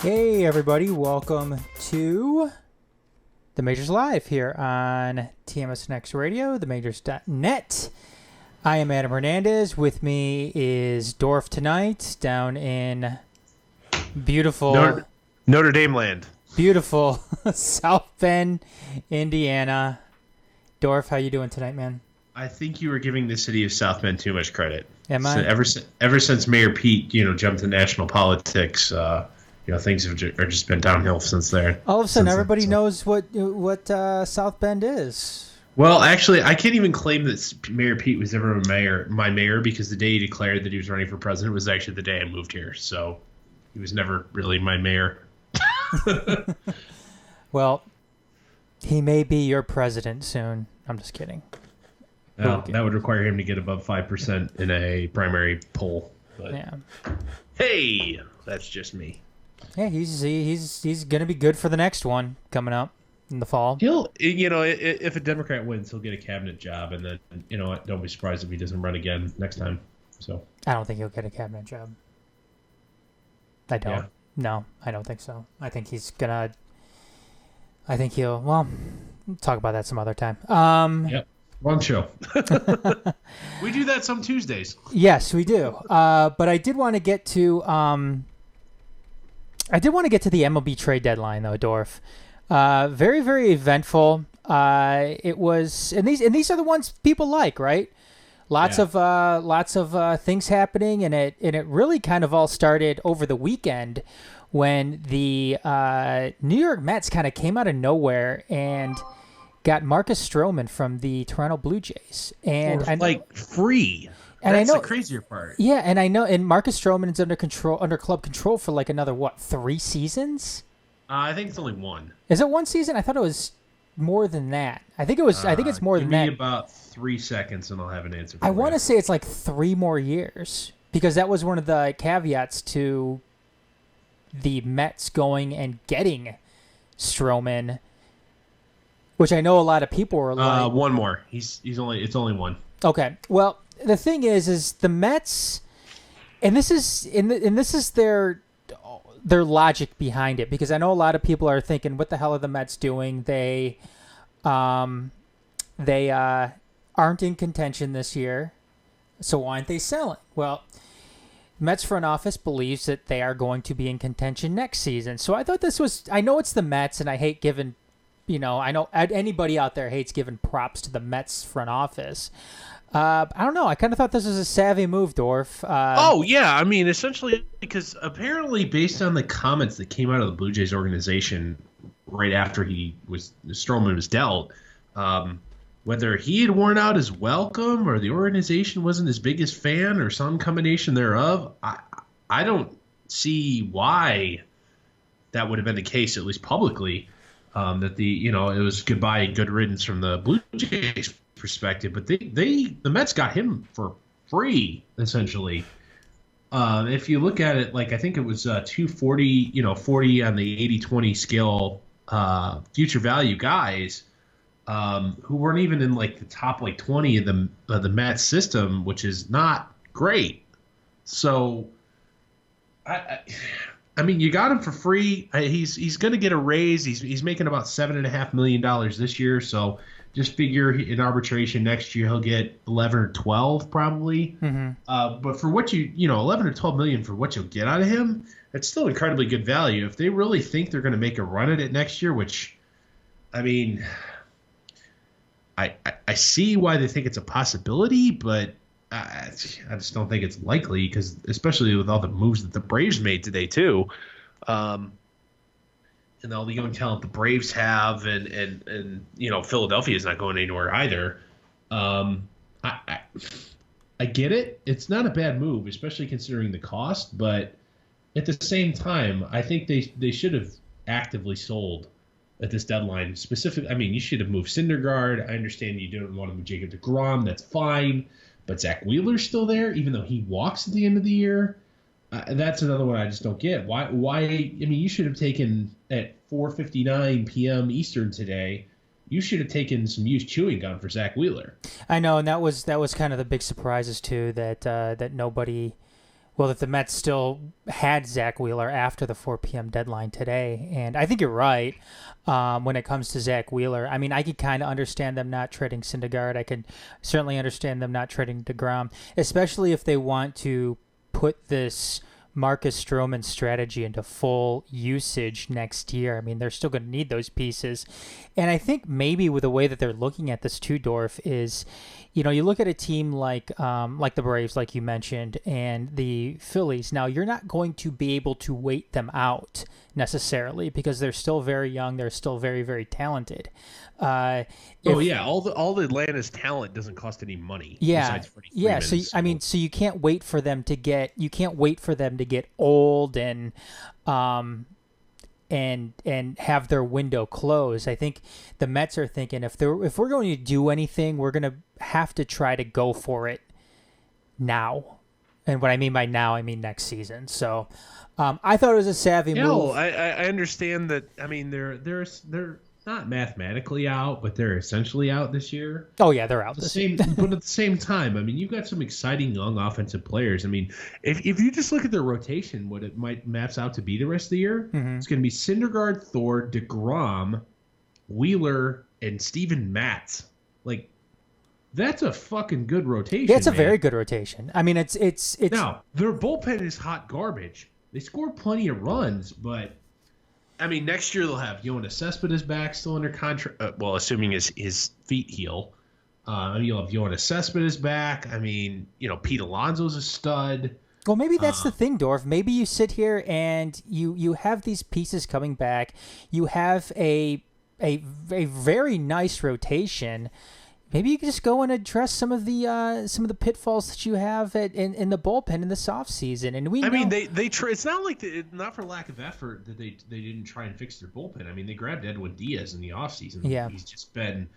Hey everybody, welcome to The Majors Live here on TMS Next Radio, themajors.net. I am Adam Hernandez. With me is Dorf tonight down in beautiful Notre Dame land. Beautiful South Bend, Indiana. Dorf, how you doing tonight, man? I think you were giving the city of South Bend too much credit. Am I? So ever since Mayor Pete, jumped to national politics, things have just been downhill since there. All of a sudden, everybody knows what South Bend is. Well, actually, I can't even claim that Mayor Pete was ever my mayor because the day he declared that he was running for president was actually the day I moved here. So he was never really my mayor. Well, he may be your president soon. I'm just kidding. Well, that would require him to get above 5% in a primary poll. But yeah. Hey, that's just me. Yeah, he's gonna be good for the next one coming up in the fall. He'll, if a Democrat wins, he'll get a cabinet job, and then don't be surprised if he doesn't run again next time. So I don't think he'll get a cabinet job. I don't. Yeah. No, I don't think so. I think he'll. Well, we'll talk about that some other time. Yep. Wrong show. We do that some Tuesdays. Yes, we do. But I did want to get to the MLB Trade Deadline, though, Dorf. Very, very eventful. It was, and these are the ones people like, right? Lots of things happening, and it really kind of all started over the weekend when the New York Mets kind of came out of nowhere and got Marcus Stroman from the Toronto Blue Jays, and free. And that's I know the crazier part. Yeah, and I know, and Marcus Stroman is under club control for like another 3 seasons? I think it's only one. Is it 1 season? I thought it was more than that. I think it's more than that. Give me about 3 seconds, and I'll have an answer. I want to say it's like 3 more years because that was one of the caveats to the Mets going and getting Stroman, which I know a lot of people were like. One more. It's only one. Okay. Well, the thing is the Mets, and this is their logic behind it, because I know a lot of people are thinking, what the hell are the Mets doing? They aren't in contention this year, so why aren't they selling? Well, Mets front office believes that they are going to be in contention next season. So I thought I know it's the Mets, and I hate giving, I know anybody out there hates giving props to the Mets front office. I don't know. I kind of thought this was a savvy move, Dorf. I mean, essentially, because apparently, based on the comments that came out of the Blue Jays organization right after Stroman was dealt, whether he had worn out his welcome or the organization wasn't his biggest fan or some combination thereof, I don't see why that would have been the case, at least publicly. That it was goodbye and good riddance from the Blue Jays perspective, but the Mets got him for free essentially. If you look at it, I think it was 240, 40 on the 80-20 scale, future value guys, who weren't even in the top 20 of the Mets system, which is not great. So, I mean, you got him for free. He's going to get a raise. He's making about $7.5 million this year. So just figure in arbitration next year he'll get 11 or 12 probably. Mm-hmm. But for what 11 or 12 million for what you'll get out of him, that's still incredibly good value. If they really think they're going to make a run at it next year, which, I mean, I see why they think it's a possibility, but I just don't think it's likely, because especially with all the moves that the Braves made today too, and all the young talent the Braves have, and Philadelphia is not going anywhere either. I get it. It's not a bad move, especially considering the cost, but at the same time, I think they should have actively sold at this deadline. Specifically, I mean, you should have moved Syndergaard. I understand you don't want to move Jacob deGrom. That's fine. But Zach Wheeler's still there, even though he walks at the end of the year. That's another one I just don't get. Why? I mean, you should have taken at 4:59 p.m. Eastern today. You should have taken some used chewing gum for Zach Wheeler. I know, and that was kind of the big surprises too. That nobody Well, that the Mets still had Zach Wheeler after the 4 p.m. deadline today. And I think you're right when it comes to Zach Wheeler. I mean, I could kind of understand them not trading Syndergaard. I could certainly understand them not trading DeGrom, especially if they want to put this Marcus Stroman strategy into full usage next year. I mean, they're still going to need those pieces. And I think maybe with the way that they're looking at this too, Dorf, is, you look at a team like the Braves, like you mentioned, and the Phillies. Now, you're not going to be able to wait them out necessarily because they're still very young. They're still very, very talented. All the Atlanta's talent doesn't cost any money. Yeah, yeah. So you can't wait for them to get old and have their window close. I think the Mets are thinking if we're going to do anything, we're going to have to try to go for it now. And what I mean by now, I mean next season. So I thought it was a savvy move. I understand that. I mean, they're not mathematically out, but they're essentially out this year. Oh yeah, they're out. But at the same time, I mean, you've got some exciting young offensive players. I mean, if you just look at their rotation, what it might maps out to be the rest of the year, it's going to be Syndergaard, Thor, DeGrom, Wheeler, and Steven Matz. Like, that's a fucking good rotation. Yeah, it's a very good rotation. I mean, it's now their bullpen is hot garbage. They score plenty of runs, but I mean, next year they'll have Yoenis Cespedes back, still under contract. Assuming his feet heal. You'll have Yoenis Cespedes back. I mean, Pete Alonso's a stud. Well, maybe that's the thing, Dorf. Maybe you sit here and you have these pieces coming back. You have a very nice rotation. Maybe you can just go and address some of the pitfalls that you have in the bullpen in this offseason. And they try. It's not like not for lack of effort that they didn't try and fix their bullpen. I mean, they grabbed Edwin Diaz in the offseason. Yeah, he's just been.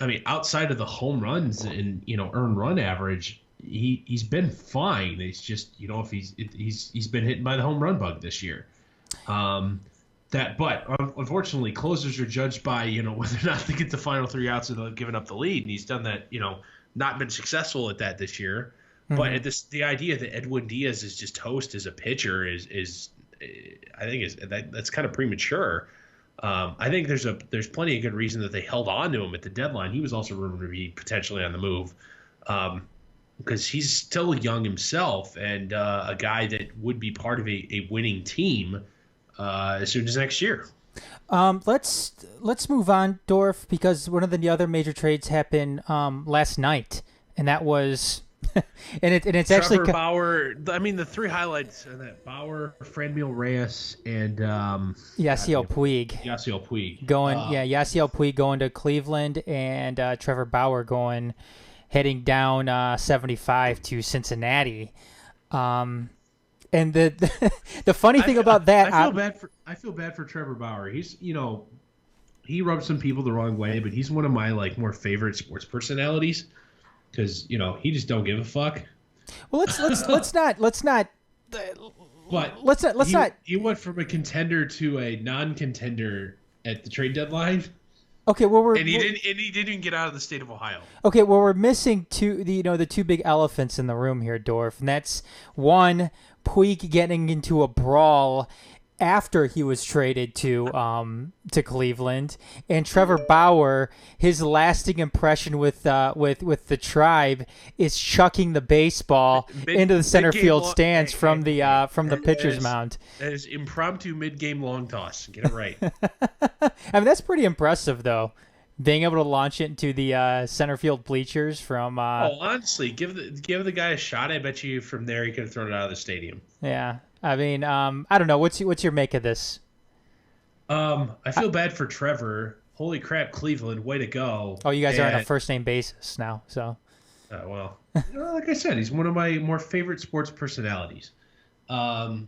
I mean, outside of the home runs and earned run average, he's been fine. It's just if he's been hit by the home run bug this year. But unfortunately, closers are judged by whether or not they get the final 3 outs without giving up the lead, and he's done that. Not been successful at that this year. Mm-hmm. But the idea that Edwin Diaz is just toast as a pitcher is I think that's kind of premature. I think there's plenty of good reason that they held on to him at the deadline. He was also rumored to be potentially on the move because he's still young himself and a guy that would be part of a winning team. As soon as next year. Let's move on, Dorf, because one of the other major trades happened last night, and that was it's Trevor actually Bauer. I mean, the 3 highlights are that Bauer, Franmil Reyes, and Yasiel Puig. Yasiel Puig Yasiel Puig going to Cleveland, and Trevor Bauer heading down 75 to Cincinnati. And the funny thing about that, I feel bad for Trevor Bauer. He's he rubs some people the wrong way, but he's one of my more favorite sports personalities because he just don't give a fuck. Well, let's not. But let's not. He went from a contender to a non-contender at the trade deadline. Okay, well he didn't even get out of the state of Ohio. Okay, well we're missing the 2 big elephants in the room here, Dorf, and that's one, Puig getting into a brawl after he was traded to Cleveland, and Trevor Bauer, his lasting impression with the Tribe is chucking the baseball into the center field stands from the pitcher's mound. That is impromptu mid-game long toss. Get it right. I mean, that's pretty impressive, though. Being able to launch it into the center field bleachers from. Honestly, give the guy a shot. I bet you from there he could have thrown it out of the stadium. Yeah, I mean, I don't know. What's your make of this? I feel bad for Trevor. Holy crap, Cleveland, way to go! Oh, you guys are on a first name basis now, so. Like I said, he's one of my more favorite sports personalities. I'm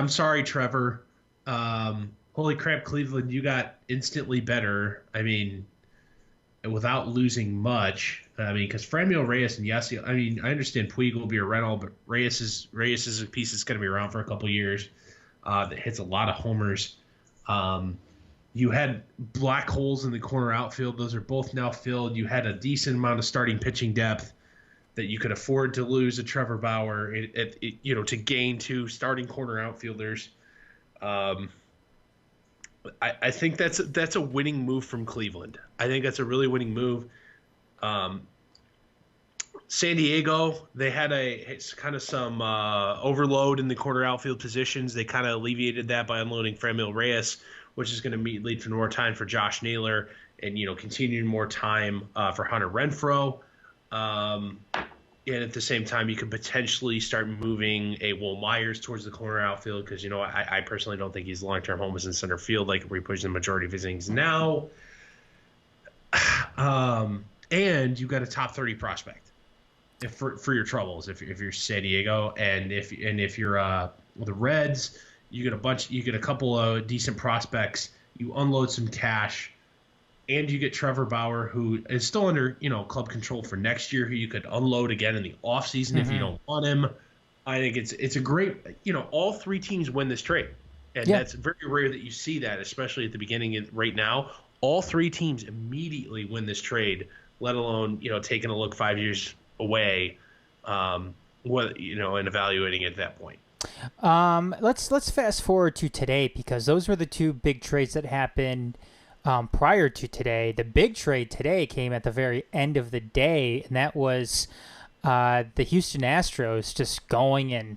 sorry, Trevor. Holy crap, Cleveland, you got instantly better. I mean, without losing much. I mean, because Franmil Reyes and Yasiel, I mean, I understand Puig will be a rental, but Reyes is a piece that's going to be around for a couple years that hits a lot of homers. You had black holes in the corner outfield. Those are both now filled. You had a decent amount of starting pitching depth. that you could afford to lose a Trevor Bauer, to gain 2 starting corner outfielders. I think that's a winning move from Cleveland. I think that's a really winning move. San Diego, they had some overload in the corner outfield positions. They kind of alleviated that by unloading Franmil Reyes, which is going to lead to more time for Josh Naylor and, continuing more time for Hunter Renfroe. And at the same time, you could potentially start moving a Will Myers towards the corner outfield because, I personally don't think he's long-term home is in center field like where he pushes the majority of his innings now. And you've got a top 30 prospect for your troubles if you're San Diego, and if you're the Reds, you get a couple of decent prospects, you unload some cash, and you get Trevor Bauer, who is still under club control for next year, who you could unload again in the offseason if you don't want him. I think it's a great, all 3 teams win this trade, and that's very rare that you see that, especially at the beginning. Right now, all 3 teams immediately win this trade, let alone taking a look 5 years away, and evaluating it at that point. Let's fast forward to today, because those were the 2 big trades that happened prior to today. The big trade today came at the very end of the day, and that was the Houston Astros just going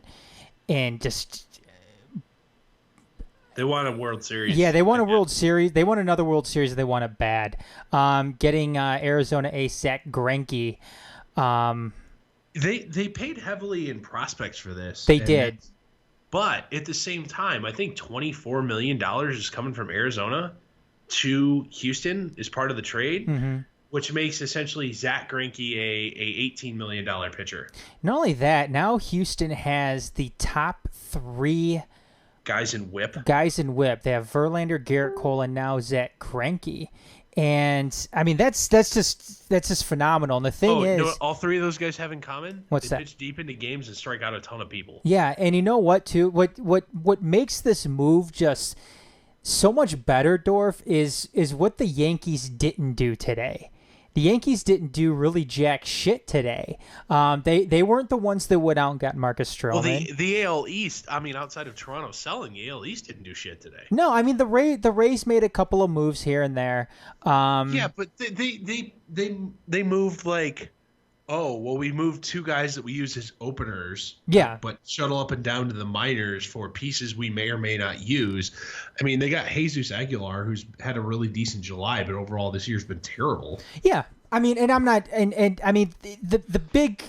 and just. They won a World Series. Yeah, they won a World Series. They won another World Series, and they won it bad. Getting Arizona ace Zack Greinke. They paid heavily in prospects for this. They did. But at the same time, I think $24 million is coming from Arizona to Houston as part of the trade, which makes essentially Zack Greinke a $18 million pitcher. Not only that, now Houston has the top 3 guys in whip. They have Verlander, Garrett Cole, and now Zack Greinke. And I mean that's just phenomenal. And the thing is, what all 3 of those guys have in common? What's that? They pitch deep into games and strike out a ton of people. Yeah, and you know what too? What makes this move just so much better, Dorf, is what the Yankees didn't do today. The Yankees didn't do really jack shit today. They weren't the ones that went out and got Marcus Stroman. Well, the AL East, I mean, outside of Toronto selling, the AL East didn't do shit today. No, I mean the Rays made a couple of moves here and there. Yeah, but they moved like, we moved 2 guys that we use as openers. Yeah, but shuttle up and down to the minors for pieces we may or may not use. I mean, they got Jesus Aguilar, who's had a really decent July, but overall this year's been terrible. Yeah, I mean, and I'm not, and I mean the big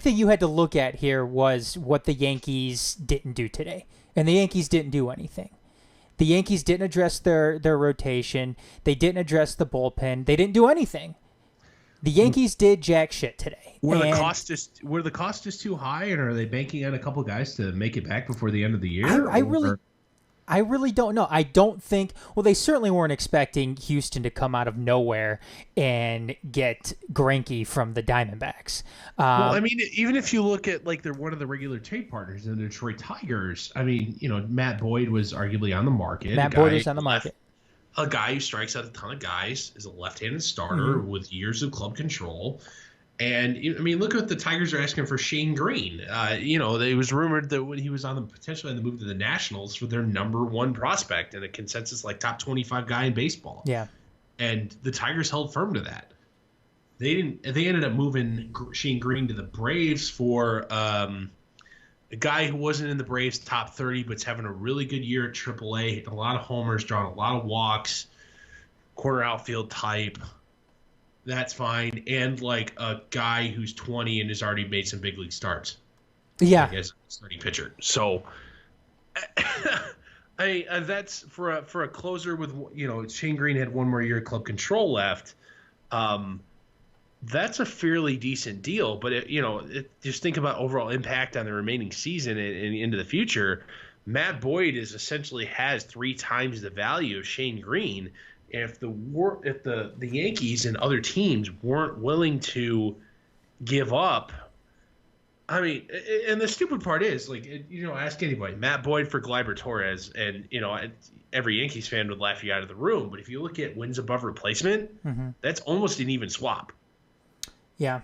thing you had to look at here was what the Yankees didn't do today, and the Yankees didn't do anything. The Yankees didn't address their rotation. They didn't address the bullpen. They didn't do anything. The Yankees did jack shit today. Were the cost just too high, and are they banking on a couple guys to make it back before the end of the year? I really don't know. I don't think. Well, they certainly weren't expecting Houston to come out of nowhere and get Greinke from the Diamondbacks. Well, I mean, even if you look at like they're one of the regular trade partners in the Detroit Tigers. I mean, Matt Boyd was arguably on the market. A guy who strikes out a ton of guys, is a left-handed starter with years of club control. And, I mean, look what the Tigers are asking for Shane Green. It was rumored that when he was potentially on the move to the Nationals for their number 1 prospect and a consensus like top 25 guy in baseball. Yeah. And the Tigers held firm to that. They ended up moving Shane Green to the Braves for a guy who wasn't in the Braves top 30, but's having a really good year at AAA, hitting a lot of homers, drawing a lot of walks, corner outfield type. That's fine. And like a guy who's 20 and has already made some big league starts. Yeah. As a starting pitcher. So that's for a closer with, Shane Green had 1 more year of club control left. That's a fairly decent deal, but just think about overall impact on the remaining season and into the future. Matt Boyd essentially has 3 times the value of Shane Green. And if the Yankees and other teams weren't willing to give up, I mean, and the stupid part is, like, ask anybody, Matt Boyd for Gleyber Torres, and every Yankees fan would laugh you out of the room. But if you look at wins above replacement, that's almost an even swap. Yeah.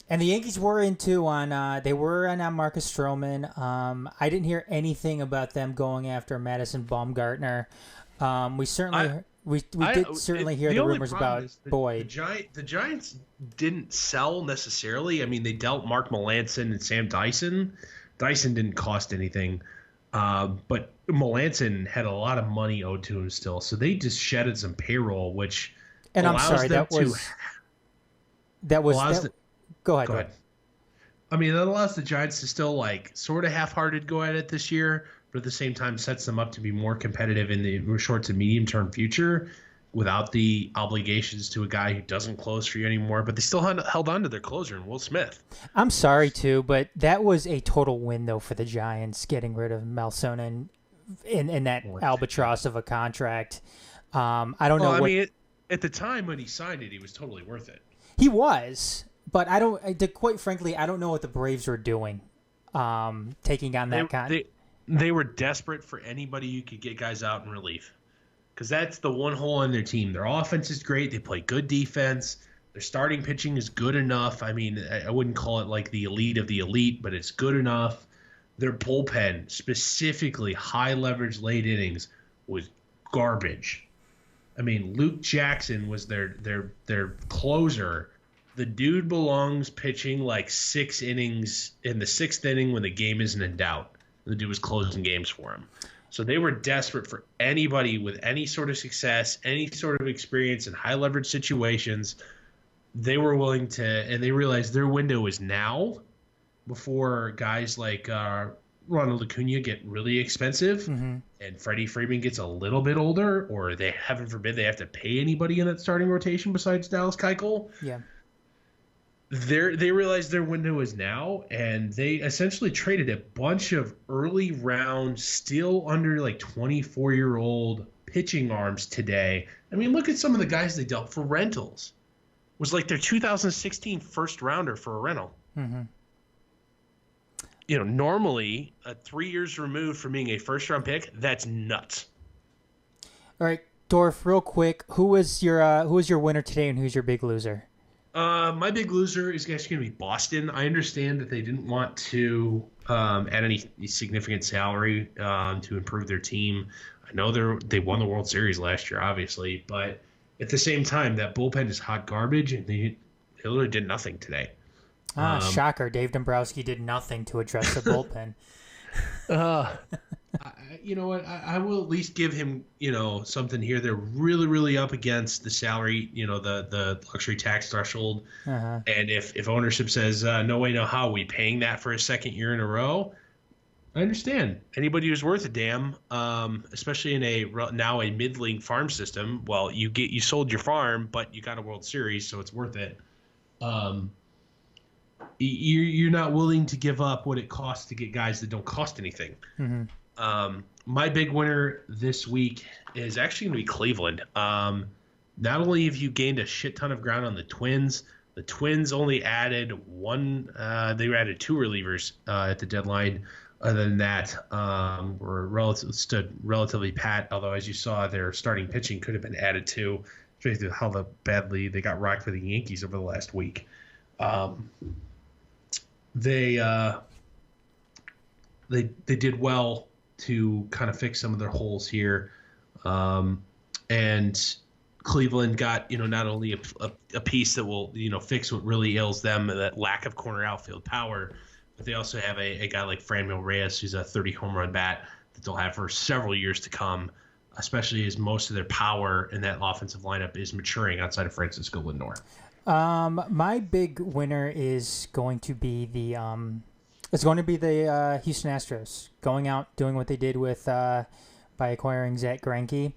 And the Yankees were into on they were on Marcus Stroman. I didn't hear anything about them going after Madison Bumgarner. We certainly we did certainly hear the rumors about Boyd. The Giants didn't sell necessarily. I mean, they dealt Mark Melancon and Sam Dyson. Dyson didn't cost anything, but Melancon had a lot of money owed to him still. So they just shedded some payroll, which Go ahead. I mean, that allows the Giants to still sort of half-hearted go at it this year, but at the same time sets them up to be more competitive in the short to medium-term future without the obligations to a guy who doesn't close for you anymore. But they still held on to their closer, Will Smith. I'm sorry, too, but that was a total win, though, for the Giants, getting rid of Melson in that albatross of a contract. I don't know. I mean, at the time when he signed it, he was totally worth it. He was. But quite frankly, I don't know what the Braves were doing, taking on that kind. They were desperate for anybody who could get guys out in relief, because that's the one hole in their team. Their offense is great. They play good defense. Their starting pitching is good enough. I mean, I wouldn't call it like the elite of the elite, but it's good enough. Their bullpen, specifically high leverage late innings, was garbage. I mean, Luke Jackson was their closer. The dude belongs pitching 6 innings in the 6th inning when the game isn't in doubt. The dude was closing games for him. So they were desperate for anybody with any sort of success, any sort of experience in high leverage situations. They were willing to, and they realized their window is now, before guys like Ronald Acuna get really expensive, and Freddie Freeman gets a little bit older, or they, heaven forbid, they have to pay anybody in that starting rotation besides Dallas Keuchel. Yeah. They realized their window is now, and they essentially traded a bunch of early round, still under 24-year-old pitching arms today. I mean, look at some of the guys they dealt for rentals. It was their 2016 first rounder for a rental. Mm-hmm. Normally, 3 years removed from being a first round pick, that's nuts. All right, Dorf, real quick, who was your winner today, and who's your big loser? My big loser is actually going to be Boston. I understand that they didn't want to add any significant salary to improve their team. I know they won the World Series last year, obviously, but at the same time, that bullpen is hot garbage, and they literally did nothing today. Shocker. Dave Dombrowski did nothing to address the bullpen. You know what? I will at least give him, something here. They're really, really up against the salary, the luxury tax threshold. Uh-huh. And if ownership says, no way, no how, we paying that for a second year in a row, I understand. Anybody who's worth a damn, especially in a mid-league farm system, well, you sold your farm, but you got a World Series, so it's worth it. You're not willing to give up what it costs to get guys that don't cost anything. Mm-hmm. My big winner this week is actually going to be Cleveland. Not only have you gained a shit ton of ground on the Twins only added they added 2 relievers at the deadline. Other than that, stood relatively pat, although as you saw, their starting pitching could have been added to, especially how badly they got rocked for the Yankees over the last week. They did well to kind of fix some of their holes here, and Cleveland got not only a piece that will fix what really ails them, that lack of corner outfield power, but they also have a guy like Franmil Reyes, who's a 30 home run bat that they'll have for several years to come, especially as most of their power in that offensive lineup is maturing outside of Francisco Lindor. My big winner is going to be the Houston Astros, going out doing what they did with by acquiring Zack Greinke.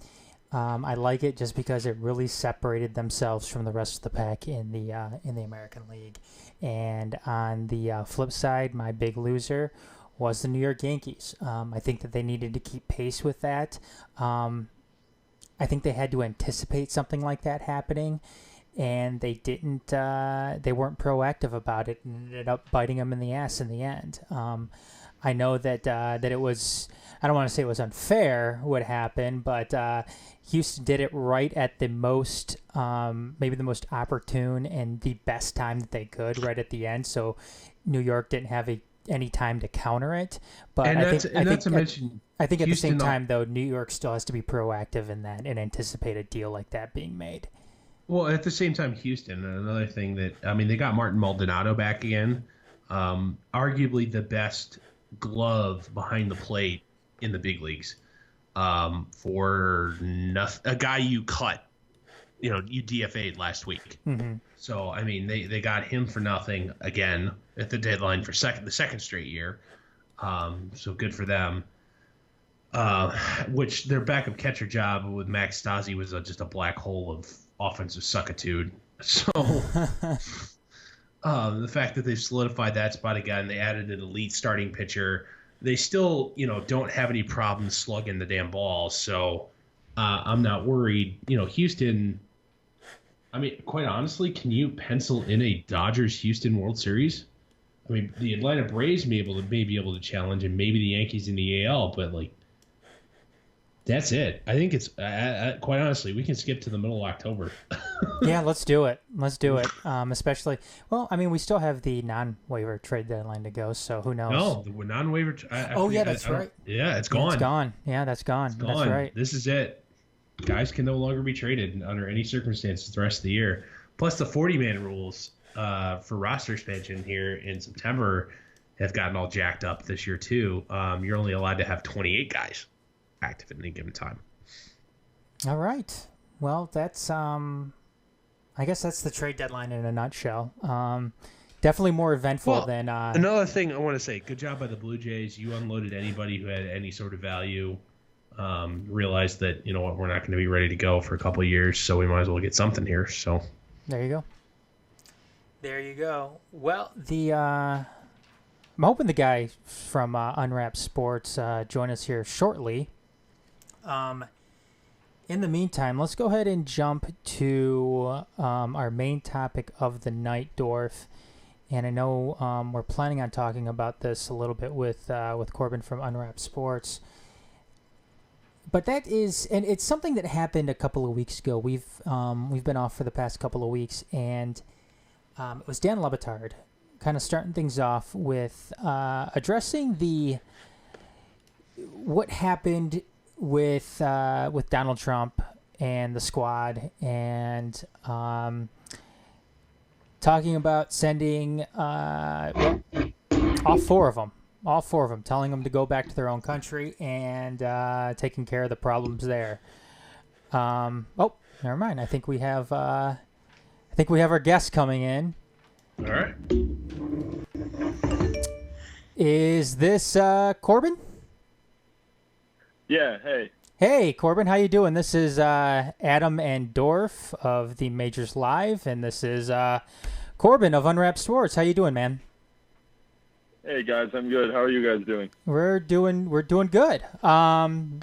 I like it just because it really separated themselves from the rest of the pack in the American League. And on the flip side, my big loser was the New York Yankees. I think that they needed to keep pace with that. I think they had to anticipate something like that happening. And they didn't. They weren't proactive about it, and ended up biting them in the ass in the end. I know that that it was, I don't want to say it was unfair what happened, but Houston did it right at the most, maybe the most opportune and the best time that they could right at the end. So New York didn't have any time to counter it. But I think at the same time, though, New York still has to be proactive in that and anticipate a deal like that being made. Well, at the same time, Houston, another thing that, I mean, they got Martin Maldonado back again, arguably the best glove behind the plate in the big leagues, for nothing, a guy you cut, you DFA'd last week. Mm-hmm. So, I mean, they got him for nothing again at the deadline for the second straight year. So good for them. Which their backup catcher job with Max Stassi was just a black hole of offensive suckitude. So the fact that they've solidified that spot again, they added an elite starting pitcher. They still, don't have any problems slugging the damn ball. So I'm not worried. Houston, I mean, quite honestly, can you pencil in a Dodgers-Houston World Series? I mean, the Atlanta Braves may be able to challenge, and maybe the Yankees in the AL, but that's it. I think it's quite honestly, we can skip to the middle of October. Yeah, let's do it. Especially, well, I mean, we still have the non-waiver trade deadline to go, so who knows? No, the non-waiver. That's right. Yeah, it's gone. It's gone. Yeah, that's gone. That's right. This is it. Guys can no longer be traded under any circumstances the rest of the year. Plus, the 40-man rules for roster expansion here in September have gotten all jacked up this year too. You're only allowed to have 28 guys active at any given time. All right. Well, that's I guess that's the trade deadline in a nutshell. Definitely more eventful than another thing I want to say, good job by the Blue Jays. You unloaded anybody who had any sort of value. Realized that, we're not going to be ready to go for a couple of years, so we might as well get something here. So there you go. Well, I'm hoping the guy from Unwrapped Sports join us here shortly. In the meantime, let's go ahead and jump to our main topic of the night, Dorf. And I know we're planning on talking about this a little bit with Corbin from Unwrapped Sports. But that is, and it's something that happened a couple of weeks ago. We've been off for the past couple of weeks, and it was Dan Le Batard kind of starting things off with addressing what happened with Donald Trump and the squad, and talking about sending all four of them, telling them to go back to their own country and taking care of the problems there. Oh, never mind. I think we have our guest coming in. All right. Is this Corbin? Yeah, hey. Hey, Corbin, how you doing? This is Adam and Dorf of the Majors Live, and this is Corbin of Unwrapped Sports. How you doing, man? Hey guys, I'm good. How are you guys doing? We're doing good. I'm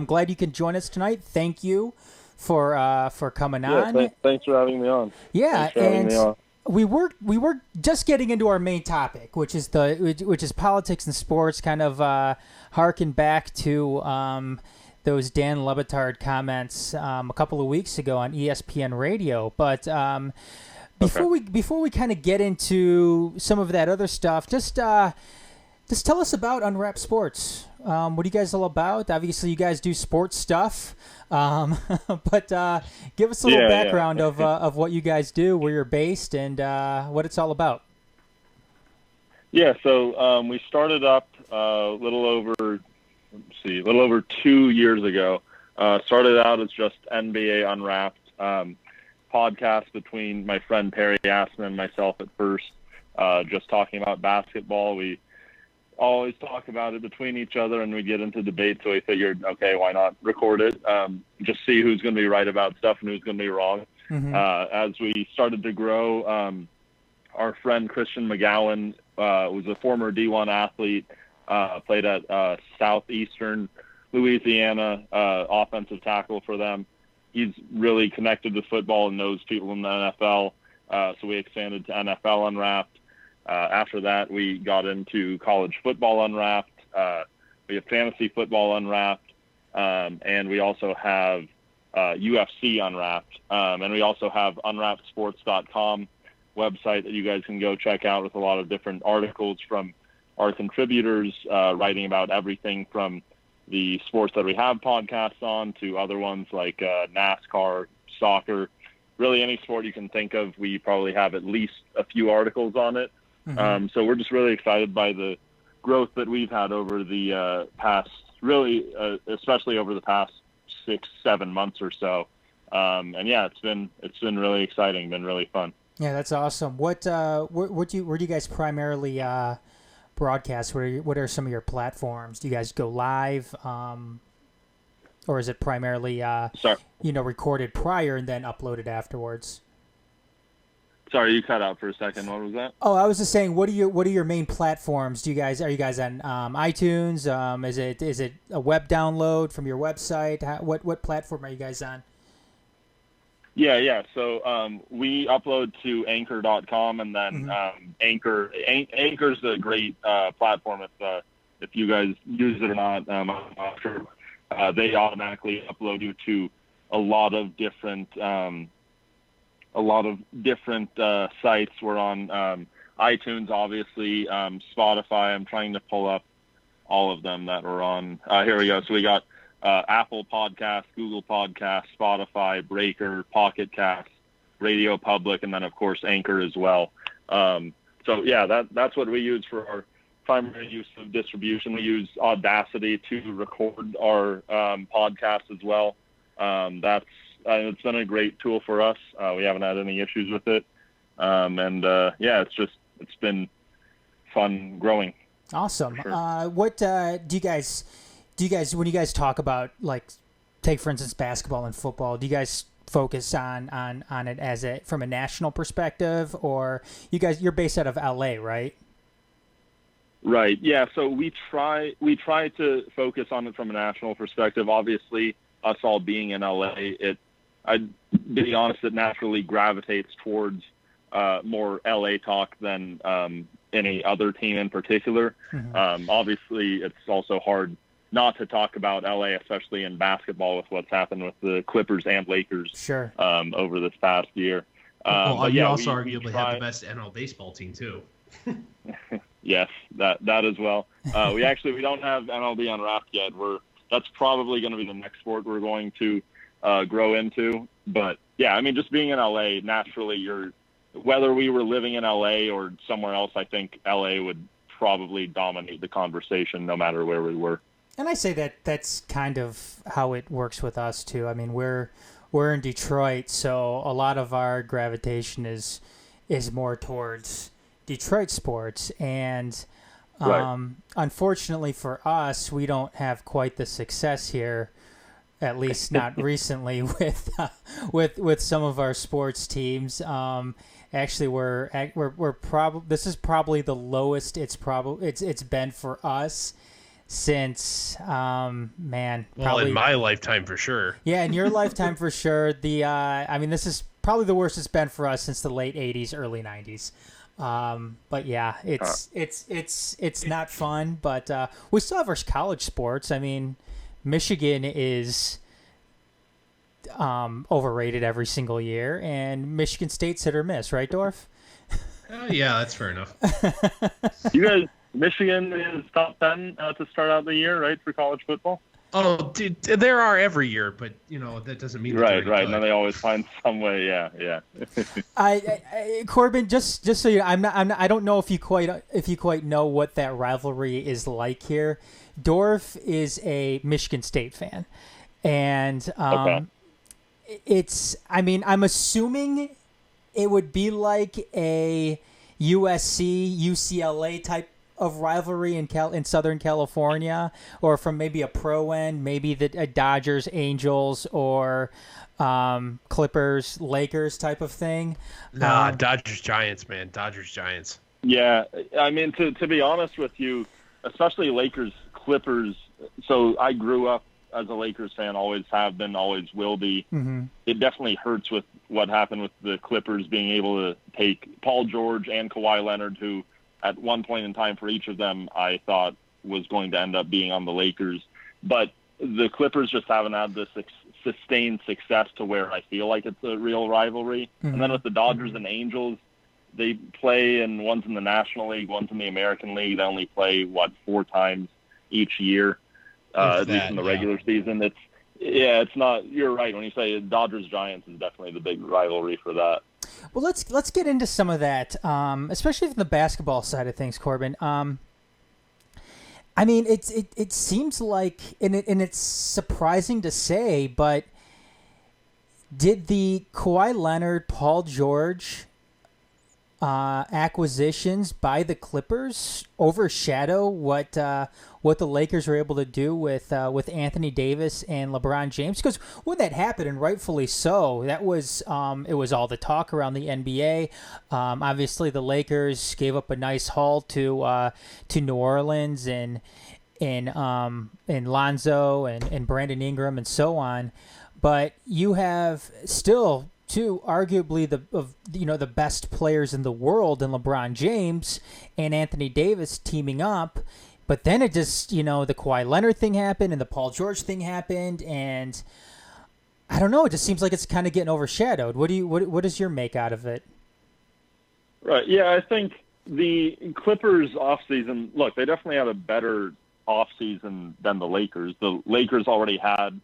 glad you can join us tonight. Thank you for coming on. Thanks for having me on. Yeah, and we were just getting into our main topic, which is politics and sports. Kind of harken back to those Dan Le Batard comments a couple of weeks ago on ESPN Radio, but. Before we kind of get into some of that other stuff, just tell us about Unwrapped Sports. What are you guys all about? Obviously, you guys do sports stuff, but give us a little background of what you guys do, where you're based, and what it's all about. Yeah, so we started up a little over 2 years ago. Started out as just NBA Unwrapped. Podcast between my friend Perry Asman and myself at first, just talking about basketball. We always talk about it between each other, and we get into debate, so we figured, okay, why not record it? Just see who's going to be right about stuff and who's going to be wrong. Mm-hmm. As we started to grow, our friend Christian McGowan was a former D1 athlete, played at Southeastern Louisiana, offensive tackle for them. He's really connected to football and knows people in the NFL, so we expanded to NFL Unwrapped. After that, we got into college football unwrapped. We have fantasy football unwrapped, and we also have UFC unwrapped, and we also have unwrappedsports.com website that you guys can go check out with a lot of different articles from our contributors, writing about everything from the sports that we have podcasts on to other ones like NASCAR, soccer, really any sport you can think of. We probably have at least a few articles on it. Mm-hmm. So we're just really excited by the growth that we've had over the past, really, especially over the past 6-7 months or so. And yeah, it's been really exciting, been really fun. Yeah, that's awesome. Where do you guys primarily broadcast? What are some of your platforms? Do you guys go live, or is it primarily recorded prior and then uploaded afterwards? Sorry, you cut out for a second. What was that? Oh, I was just saying, what are your main platforms? Are you guys on iTunes? Is it a web download from your website? What platform are you guys on? Yeah. So we upload to anchor.com, and then Anchor's a great platform if you guys use it or not. I'm not sure. They automatically upload you to a lot of different sites. We're on iTunes, obviously, Spotify. I'm trying to pull up all of them that we're on. Here we go. So we got Apple Podcasts, Google Podcasts, Spotify, Breaker, Pocket Casts, Radio Public, and then, of course, Anchor as well. So, yeah, that's what we use for our primary use of distribution. We use Audacity to record our podcast as well. It's been a great tool for us. We haven't had any issues with it. It's been fun growing. Awesome. Sure. What do you guys, when you guys talk about, like, take for instance basketball and football, do you guys focus on it from a national perspective, or you're based out of LA, right? Right. Yeah. So we try to focus on it from a national perspective. Obviously, us all being in LA, I'd be honest, it naturally gravitates towards more LA talk than any other team in particular. Mm-hmm. Obviously, it's also hard not to talk about LA, especially in basketball with what's happened with the Clippers and Lakers over this past year. But you also arguably have the best NL baseball team too. Yes, that as well. We don't have MLB Unwrapped yet. That's probably going to be the next sport we're going to grow into. But yeah, I mean, just being in LA, naturally, whether we were living in LA or somewhere else, I think LA would probably dominate the conversation no matter where we were. And I say that's kind of how it works with us too. I mean, we're in Detroit, so a lot of our gravitation is more towards Detroit sports, and unfortunately for us, we don't have quite the success here, at least not recently, with some of our sports teams. Actually, this is probably the lowest it's been for us since probably in my lifetime for sure. Yeah, in your lifetime for sure. This is probably the worst it's been for us since the late 80s, early 90s. But yeah, it's not fun, but we still have our college sports. I mean, Michigan is overrated every single year, and Michigan State's hit or miss, right, Dorf? Yeah, that's fair enough. You guys, Michigan is top 10 to start out the year, right, for college football? Oh, dude, there are every year, but that doesn't mean right. No, they always find some way. Yeah. I Corbin, just so you, I don't know if you quite know what that rivalry is like here. Dorf is a Michigan State fan, and I'm assuming it would be like a USC UCLA type of rivalry in Southern California, or from maybe a pro end, maybe the Dodgers Angels, or Clippers Lakers type of thing. Nah, Dodgers Giants, man. Dodgers Giants. Yeah, I mean, to be honest with you, especially Lakers Clippers. So I grew up as a Lakers fan, always have been, always will be. Mm-hmm. It definitely hurts with what happened with the Clippers being able to take Paul George and Kawhi Leonard, who at one point in time for each of them I thought was going to end up being on the Lakers. But the Clippers just haven't had this sustained success to where I feel like it's a real rivalry. Mm-hmm. And then with the Dodgers and Angels, they play, and one's in the National League, one's in the American League. They only play, 4 times each year, at least in the regular season. It's not. You're right when you say Dodgers-Giants is definitely the big rivalry for that. Well, let's get into some of that, especially from the basketball side of things, Corbin. I mean, it seems like, and it's surprising to say, but did the Kawhi Leonard, Paul George acquisitions by the Clippers overshadow what the Lakers were able to do with Anthony Davis and LeBron James? Because when that happened, and rightfully so, that was it was all the talk around the NBA. Obviously, the Lakers gave up a nice haul to New Orleans and Lonzo and Brandon Ingram and so on, but you have still two arguably the best players in the world in LeBron James and Anthony Davis teaming up. But then it just, the Kawhi Leonard thing happened and the Paul George thing happened, and I don't know, it just seems like it's kind of getting overshadowed. What is your make out of it? Right. Yeah, I think the Clippers offseason, look, they definitely had a better offseason than the Lakers. The Lakers already had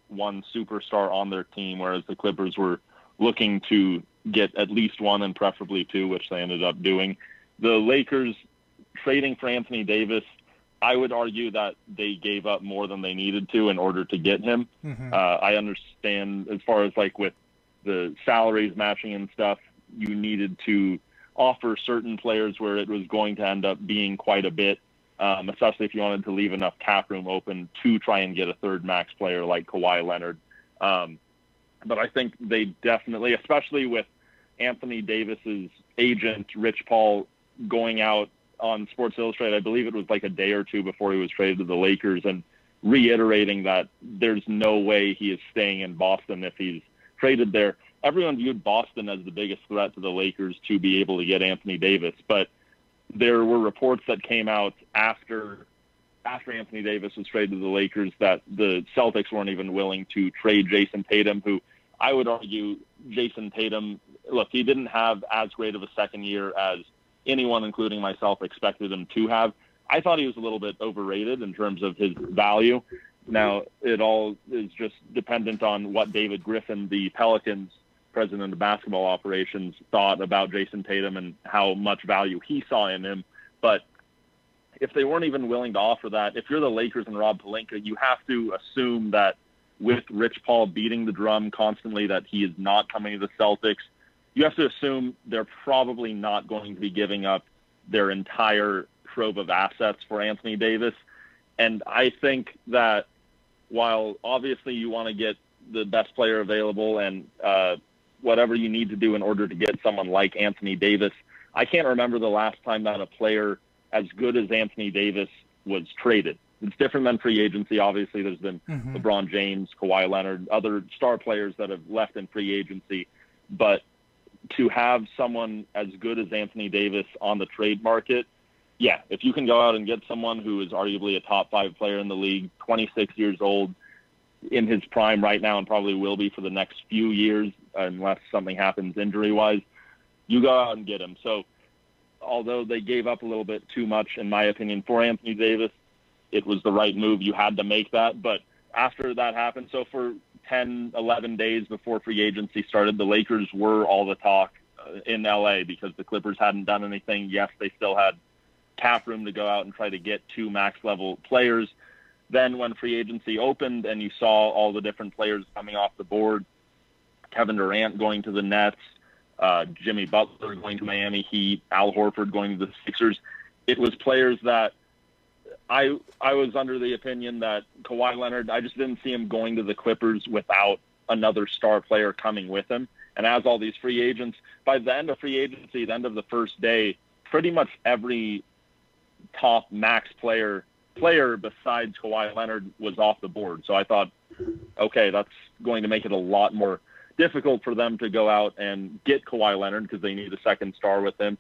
one superstar on their team, whereas the Clippers were looking to get at least one and preferably two, which they ended up doing. The Lakers trading for Anthony Davis, I would argue that they gave up more than they needed to in order to get him. Mm-hmm. I understand as far as like with the salaries matching and stuff, you needed to offer certain players where it was going to end up being quite a bit, especially if you wanted to leave enough cap room open to try and get a third max player like Kawhi Leonard. But I think they definitely, especially with Anthony Davis's agent, Rich Paul, going out on Sports Illustrated, I believe it was like a day or two before he was traded to the Lakers, and reiterating that there's no way he is staying in Boston if he's traded there. Everyone viewed Boston as the biggest threat to the Lakers to be able to get Anthony Davis, but there were reports that came out after Anthony Davis was traded to the Lakers that the Celtics weren't even willing to trade Jason Tatum, who I would argue Jason Tatum, look, he didn't have as great of a second year as anyone, including myself, expected him to have. I thought he was a little bit overrated in terms of his value. Now, it all is just dependent on what David Griffin, the Pelicans president of basketball operations, thought about Jason Tatum and how much value he saw in him. But if they weren't even willing to offer that, if you're the Lakers and Rob Pelinka, you have to assume that with Rich Paul beating the drum constantly that he is not coming to the Celtics, you have to assume they're probably not going to be giving up their entire trove of assets for Anthony Davis. And I think that while obviously you want to get the best player available and whatever you need to do in order to get someone like Anthony Davis, I can't remember the last time that a player as good as Anthony Davis was traded. It's different than free agency. Obviously, there's been LeBron James, Kawhi Leonard, other star players that have left in free agency. But to have someone as good as Anthony Davis on the trade market, yeah, if you can go out and get someone who is arguably a top 5 player in the league, 26 years old, in his prime right now and probably will be for the next few years unless something happens injury-wise, you go out and get him. So although they gave up a little bit too much, in my opinion, for Anthony Davis, it was the right move. You had to make that. But after that happened, so for 10, 11 days before free agency started, the Lakers were all the talk in L.A. because the Clippers hadn't done anything. Yes, they still had cap room to go out and try to get 2 max-level players. Then when free agency opened and you saw all the different players coming off the board, Kevin Durant going to the Nets, Jimmy Butler going to Miami Heat, Al Horford going to the Sixers, it was players that I was under the opinion that Kawhi Leonard, I just didn't see him going to the Clippers without another star player coming with him. And as all these free agents, by the end of free agency, the end of the first day, pretty much every top max player player besides Kawhi Leonard was off the board. So I thought, okay, that's going to make it a lot more difficult for them to go out and get Kawhi Leonard because they need a second star with him.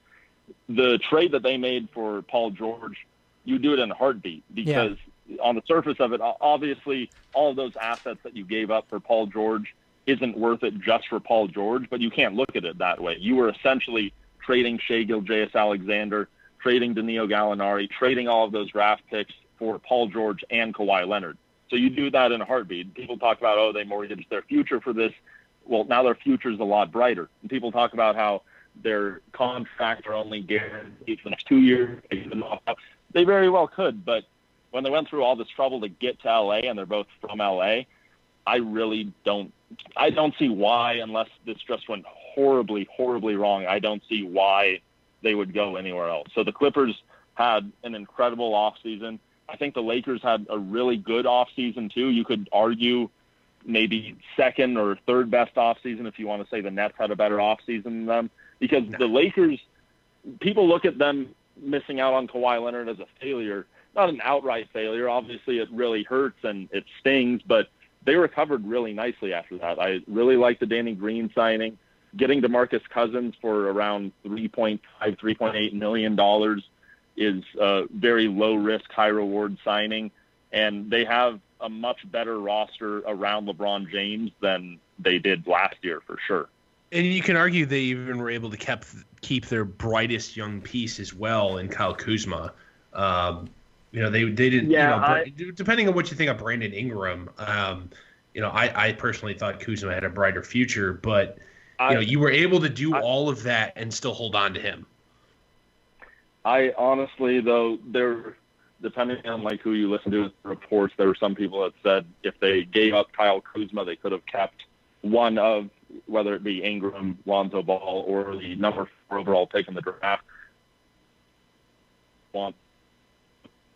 The trade that they made for Paul George, you do it in a heartbeat because on the surface of it, obviously all of those assets that you gave up for Paul George isn't worth it just for Paul George, but you can't look at it that way. You were essentially trading Shai Gilgeous-Alexander, trading Danilo Gallinari, trading all of those draft picks for Paul George and Kawhi Leonard. So you do that in a heartbeat. People talk about, oh, they mortgaged their future for this. Well, now their future is a lot brighter. And people talk about how their contracts are only guaranteed for the next 2 years. They very well could, but when they went through all this trouble to get to LA, and they're both from LA, I don't see why, unless this just went horribly, horribly wrong, I don't see why they would go anywhere else. So the Clippers had an incredible offseason. I think the Lakers had a really good offseason too. You could argue maybe second or third best offseason if you want to say the Nets had a better offseason than them. Because the Lakers, people look at them missing out on Kawhi Leonard as a failure. Not an outright failure. Obviously, it really hurts and it stings, but they recovered really nicely after that. I really like the Danny Green signing. Getting DeMarcus Cousins for around $3.5, $3.8 million is a very low-risk, high-reward signing, and they have a much better roster around LeBron James than they did last year for sure. And you can argue they even were able to keep their brightest young piece as well in Kyle Kuzma. They didn't. Yeah, depending on what you think of Brandon Ingram, I personally thought Kuzma had a brighter future, but you were able to do all of that and still hold on to him. I honestly, though, depending on like who you listen to the reports, there were some people that said if they gave up Kyle Kuzma, they could have kept one of, whether it be Ingram, Lonzo Ball, or the number 4 overall pick in the draft. Want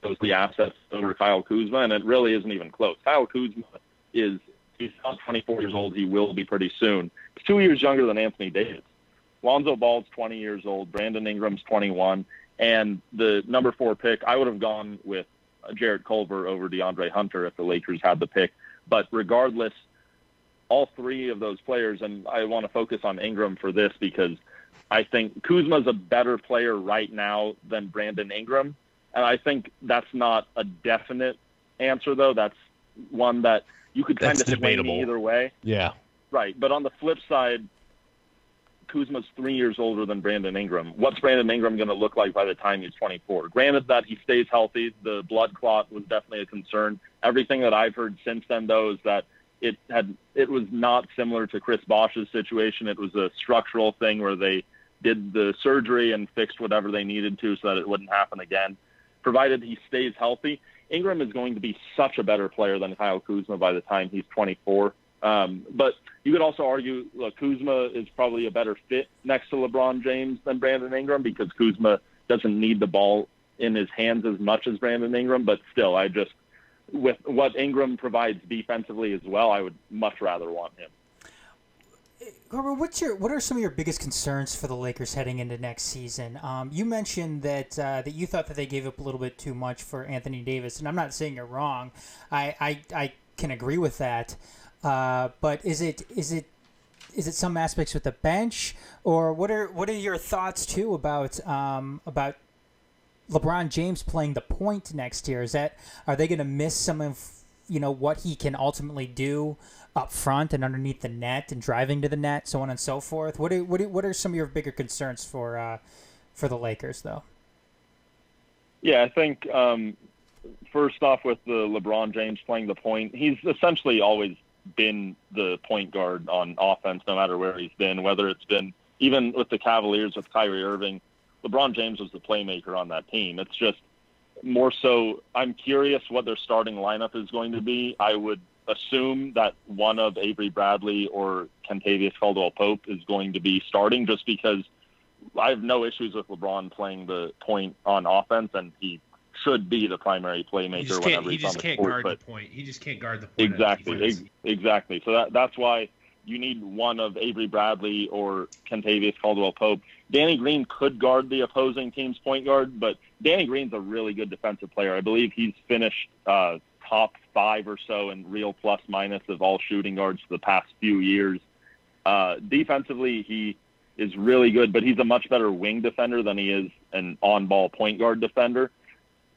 those the assets over Kyle Kuzma, and it really isn't even close. Kyle Kuzma he's not 24 years old. He will be pretty soon. He's 2 years younger than Anthony Davis. Lonzo Ball's 20 years old. Brandon Ingram's 21. And the number 4 pick, I would have gone with Jarrett Culver over DeAndre Hunter if the Lakers had the pick. But regardless, all 3 of those players, and I want to focus on Ingram for this because I think Kuzma's a better player right now than Brandon Ingram. And I think that's not a definite answer, though. That's one that you could kind of swing either way. Yeah. Right. But on the flip side, Kuzma's 3 years older than Brandon Ingram. What's Brandon Ingram going to look like by the time he's 24? Granted that he stays healthy, the blood clot was definitely a concern. Everything that I've heard since then, though, is that it was not similar to Chris Bosh's situation. It was a structural thing where they did the surgery and fixed whatever they needed to so that it wouldn't happen again. Provided he stays healthy, Ingram is going to be such a better player than Kyle Kuzma by the time he's 24. But you could also argue, look, Kuzma is probably a better fit next to LeBron James than Brandon Ingram because Kuzma doesn't need the ball in his hands as much as Brandon Ingram. But still, with what Ingram provides defensively as well, I would much rather want him. Garber, what are some of your biggest concerns for the Lakers heading into next season? You mentioned that you thought that they gave up a little bit too much for Anthony Davis, and I'm not saying you're wrong. I can agree with that. But is it some aspects with the bench, or what are your thoughts too about LeBron James playing the point next year? Are they going to miss some of what he can ultimately do up front and underneath the net and driving to the net, so on and so forth? What are some of your bigger concerns for the Lakers though? Yeah, I think first off with the LeBron James playing the point, he's essentially always been the point guard on offense no matter where he's been, whether it's been even with the Cavaliers with Kyrie Irving. LeBron James was the playmaker on that team. It's just more so I'm curious what their starting lineup is going to be. I would assume that one of Avery Bradley or Kentavious Caldwell-Pope is going to be starting just because I have no issues with LeBron playing the point on offense, and he should be the primary playmaker whenever he's on the court. He just can't guard the point. Exactly. So that's why you need one of Avery Bradley or Kentavious Caldwell-Pope. Danny Green could guard the opposing team's point guard, but Danny Green's a really good defensive player. I believe he's finished top 5 or so in real plus minus of all shooting guards for the past few years. Defensively, he is really good, but he's a much better wing defender than he is an on-ball point guard defender.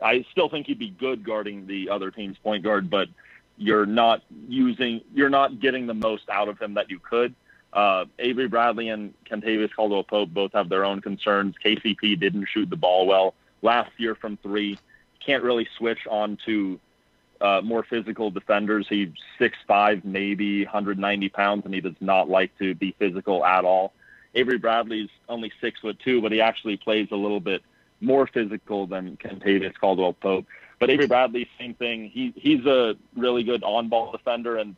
I still think he'd be good guarding the other team's point guard, but you're not getting the most out of him that you could. Avery Bradley and Kentavious Caldwell-Pope both have their own concerns. KCP didn't shoot the ball well last year from 3. Can't really switch on to more physical defenders. He's 6'5", maybe 190 pounds, and he does not like to be physical at all. Avery Bradley's only 6'2", but he actually plays a little bit more physical than Kentavious Caldwell-Pope. But Avery Bradley, same thing. He's a really good on-ball defender, and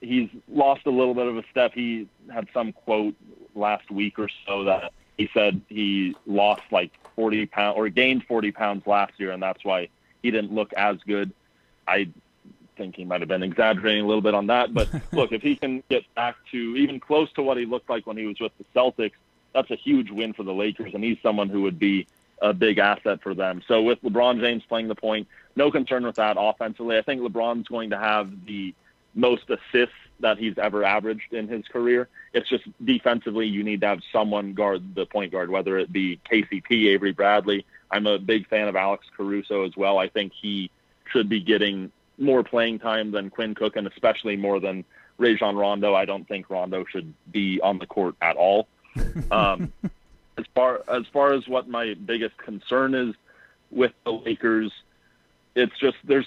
he's lost a little bit of a step. He had some quote last week or so that he said he lost like 40 pounds or gained 40 pounds last year, and that's why he didn't look as good. I think he might have been exaggerating a little bit on that. But look, if he can get back to even close to what he looked like when he was with the Celtics, that's a huge win for the Lakers, and he's someone who would be a big asset for them. So with LeBron James playing the point, no concern with that offensively. I think LeBron's going to have the most assists that he's ever averaged in his career. It's just defensively, you need to have someone guard the point guard, whether it be KCP, Avery Bradley. I'm a big fan of Alex Caruso as well. I think he should be getting more playing time than Quinn Cook, and especially more than Rajon Rondo. I don't think Rondo should be on the court at all. As far as what my biggest concern is with the Lakers, it's just there's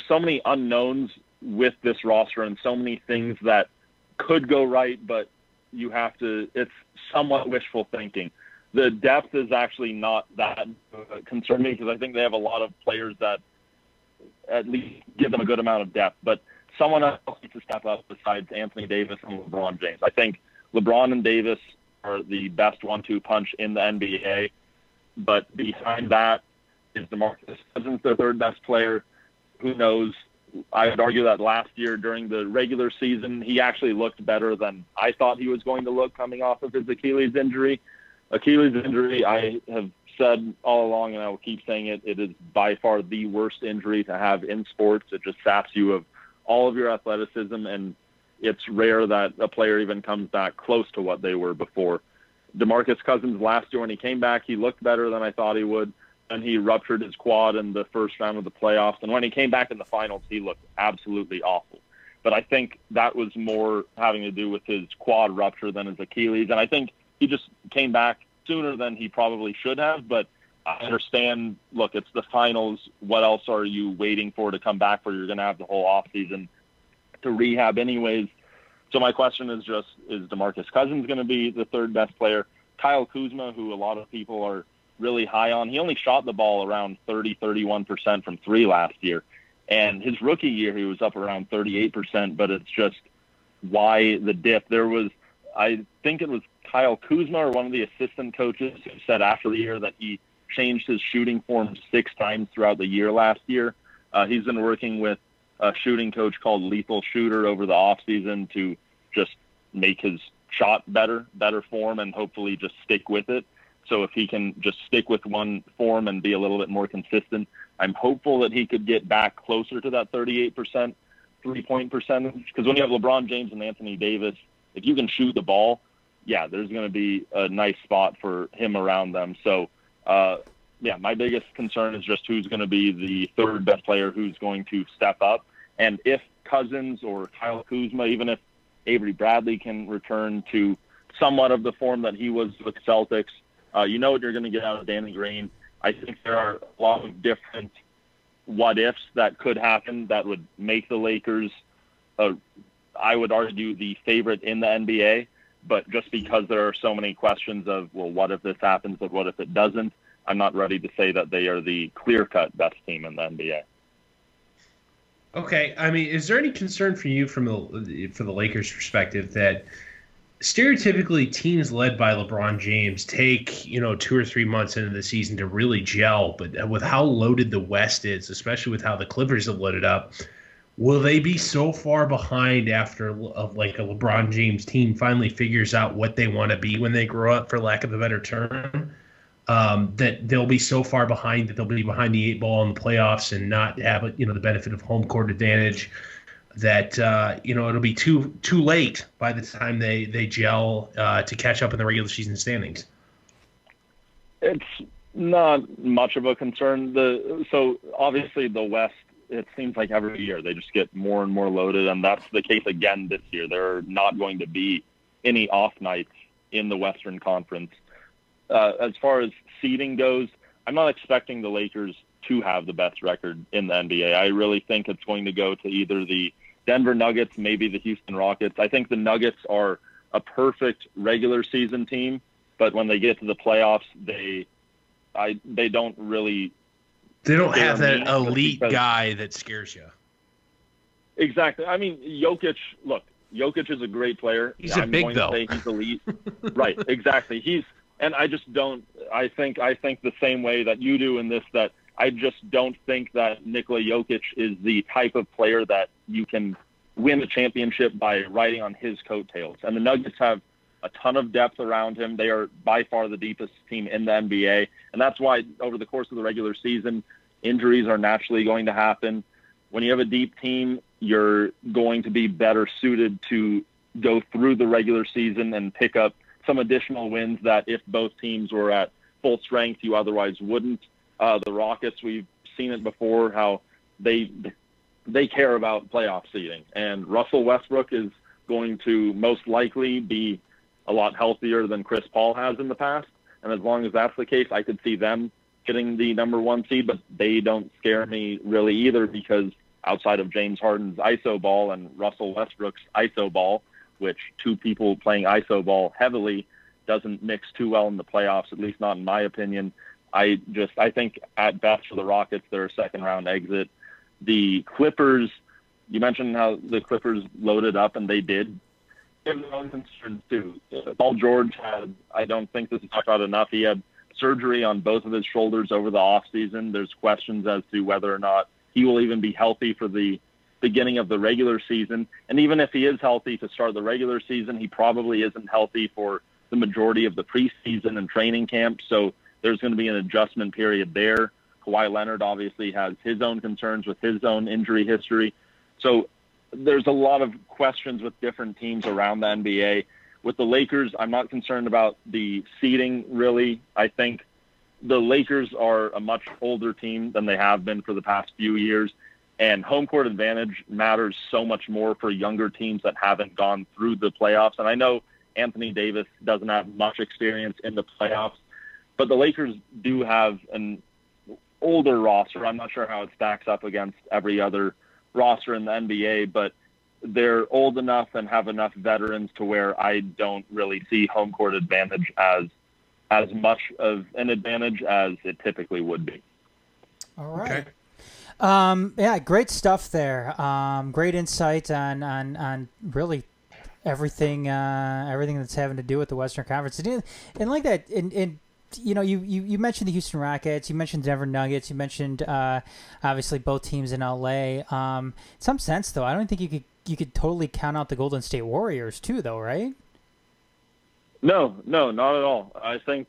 so many unknowns with this roster and so many things that could go right, but it's somewhat wishful thinking. The depth is actually not that concerning because I think they have a lot of players that at least give them a good amount of depth, but someone else needs to step up besides Anthony Davis and LeBron James. I think LeBron and Davis are the best 1-2 punch in the NBA, but behind that is DeMarcus Cousins, their third best player. Who knows? I would argue that last year during the regular season, he actually looked better than I thought he was going to look coming off of his Achilles injury. I have said all along, and I will keep saying it, it is by far the worst injury to have in sports. It just saps you of all of your athleticism, and it's rare that a player even comes back close to what they were before. DeMarcus Cousins last year when he came back, he looked better than I thought he would, and he ruptured his quad in the first round of the playoffs. And when he came back in the finals, he looked absolutely awful. But I think that was more having to do with his quad rupture than his Achilles. And I think he just came back sooner than he probably should have. But I understand, look, it's the finals. What else are you waiting for to come back for? You're going to have the whole offseason to rehab anyways. So my question is just, is DeMarcus Cousins going to be the third best player? Kyle Kuzma, who a lot of people are really high on, he only shot the ball around 31% from 3 last year. And his rookie year, he was up around 38%, but it's just why the dip. I think it was Kyle Kuzma or one of the assistant coaches who said after the year that he changed his shooting form 6 times throughout the year last year. He's been working with a shooting coach called Lethal Shooter over the offseason to just make his shot better form and hopefully just stick with it. So if he can just stick with one form and be a little bit more consistent, I'm hopeful that he could get back closer to that 38% three-point percentage. Because when you have LeBron James and Anthony Davis, if you can shoot the ball, yeah, there's going to be a nice spot for him around them. So, my biggest concern is just who's going to be the third best player who's going to step up. And if Cousins or Kyle Kuzma, even if Avery Bradley can return to somewhat of the form that he was with Celtics, you know what you're going to get out of Danny Green. I think there are a lot of different what-ifs that could happen that would make the Lakers, I would argue, the favorite in the NBA. But just because there are so many questions of, well, what if this happens, but what if it doesn't, I'm not ready to say that they are the clear-cut best team in the NBA. Okay, I mean, is there any concern for you for the Lakers' perspective that stereotypically teams led by LeBron James take 2 or 3 months into the season to really gel, but with how loaded the West is, especially with how the Clippers have loaded up, Will they be so far behind after like a LeBron James team finally figures out what they want to be when they grow up, for lack of a better term, that they'll be so far behind that they'll be behind the eight ball in the playoffs and not have the benefit of home court advantage, that it'll be too late by the time they gel to catch up in the regular season standings? It's not much of a concern. So obviously the West, it seems like every year they just get more and more loaded, and that's the case again this year. There are not going to be any off nights in the Western Conference. As far as seeding goes, I'm not expecting the Lakers to have the best record in the NBA. I really think it's going to go to either the Denver Nuggets, maybe the Houston Rockets. I think the Nuggets are a perfect regular season team, but when they get to the playoffs, they don't really. They don't have that elite guy that scares you. Exactly. I mean, Jokic is a great player. He's big, though. He's elite. Right, exactly. I think the same way that you do in this, that I just don't think that Nikola Jokic is the type of player that you can win a championship by riding on his coattails. And the Nuggets have a ton of depth around him. They are by far the deepest team in the NBA. And that's why over the course of the regular season, injuries are naturally going to happen. When you have a deep team, you're going to be better suited to go through the regular season and pick up some additional wins that if both teams were at full strength, you otherwise wouldn't. The Rockets, we've seen it before, how they care about playoff seeding. And Russell Westbrook is going to most likely be a lot healthier than Chris Paul has in the past. And as long as that's the case, I could see them getting the number one seed, but they don't scare me really either, because outside of James Harden's ISO ball and Russell Westbrook's ISO ball, which two people playing ISO ball heavily doesn't mix too well in the playoffs, at least not in my opinion. I think at best for the Rockets, they're a second round exit. The Clippers, you mentioned how the Clippers loaded up, and they did. They have their own concerns too. Paul George I don't think this is talked about enough. He had surgery on both of his shoulders over the offseason. There's questions as to whether or not he will even be healthy for the beginning of the regular season. And even if he is healthy to start the regular season, he probably isn't healthy for the majority of the preseason and training camp. So there's going to be an adjustment period there. Kawhi Leonard obviously has his own concerns with his own injury history. So there's a lot of questions with different teams around the NBA. With the Lakers, I'm not concerned about the seeding, really. I think the Lakers are a much older team than they have been for the past few years, and home court advantage matters so much more for younger teams that haven't gone through the playoffs. And I know Anthony Davis doesn't have much experience in the playoffs, but the Lakers do have an older roster. I'm not sure how it stacks up against every other roster in the NBA, but they're old enough and have enough veterans to where I don't really see home court advantage as much of an advantage as it typically would be. All right. Okay. Yeah, great stuff there. Great insight on really everything that's having to do with the Western Conference. And like that, you mentioned the Houston Rockets, you mentioned Denver Nuggets, you mentioned obviously both teams in LA. In some sense, though, I don't think you could totally count out the Golden State Warriors too, though, right? No, not at all. I think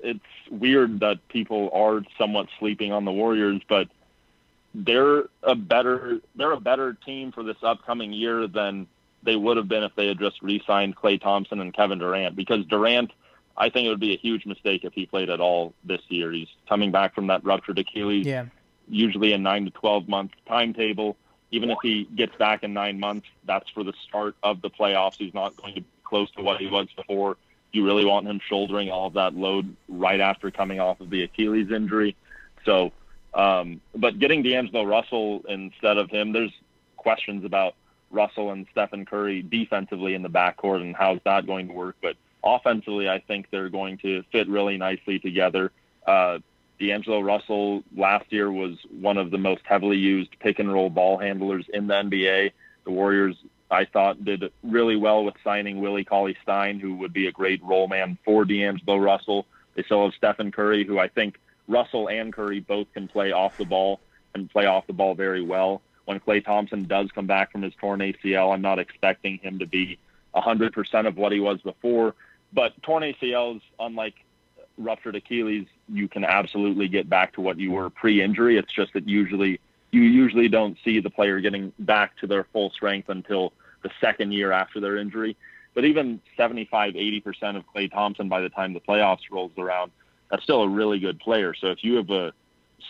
it's weird that people are somewhat sleeping on the Warriors, but they're a better team for this upcoming year than they would have been if they had just re-signed Klay Thompson and Kevin Durant. Because Durant, I think it would be a huge mistake if he played at all this year. He's coming back from that ruptured Achilles, usually a 9 to 12 month timetable. Even if he gets back in 9 months, that's for the start of the playoffs. He's not going to be close to what he was before. You really want him shouldering all of that load right after coming off of the Achilles injury. So, but getting D'Angelo Russell instead of him, there's questions about Russell and Stephen Curry defensively in the backcourt and how's that going to work. But offensively, I think they're going to fit really nicely together. D'Angelo Russell last year was one of the most heavily used pick-and-roll ball handlers in the NBA. The Warriors, I thought, did really well with signing Willie Cauley-Stein, who would be a great role man for D'Angelo Russell. They still have Stephen Curry, who I think Russell and Curry both can play off the ball and play off the ball very well. when Klay Thompson does come back from his torn ACL, I'm not expecting him to be 100% of what he was before. But torn ACLs, unlike ruptured Achilles, you can absolutely get back to what you were pre-injury. It's just that you usually don't see the player getting back to their full strength until the second year after their injury. But even 75-80% of Klay Thompson by the time the playoffs rolls around, that's still a really good player. So if you have a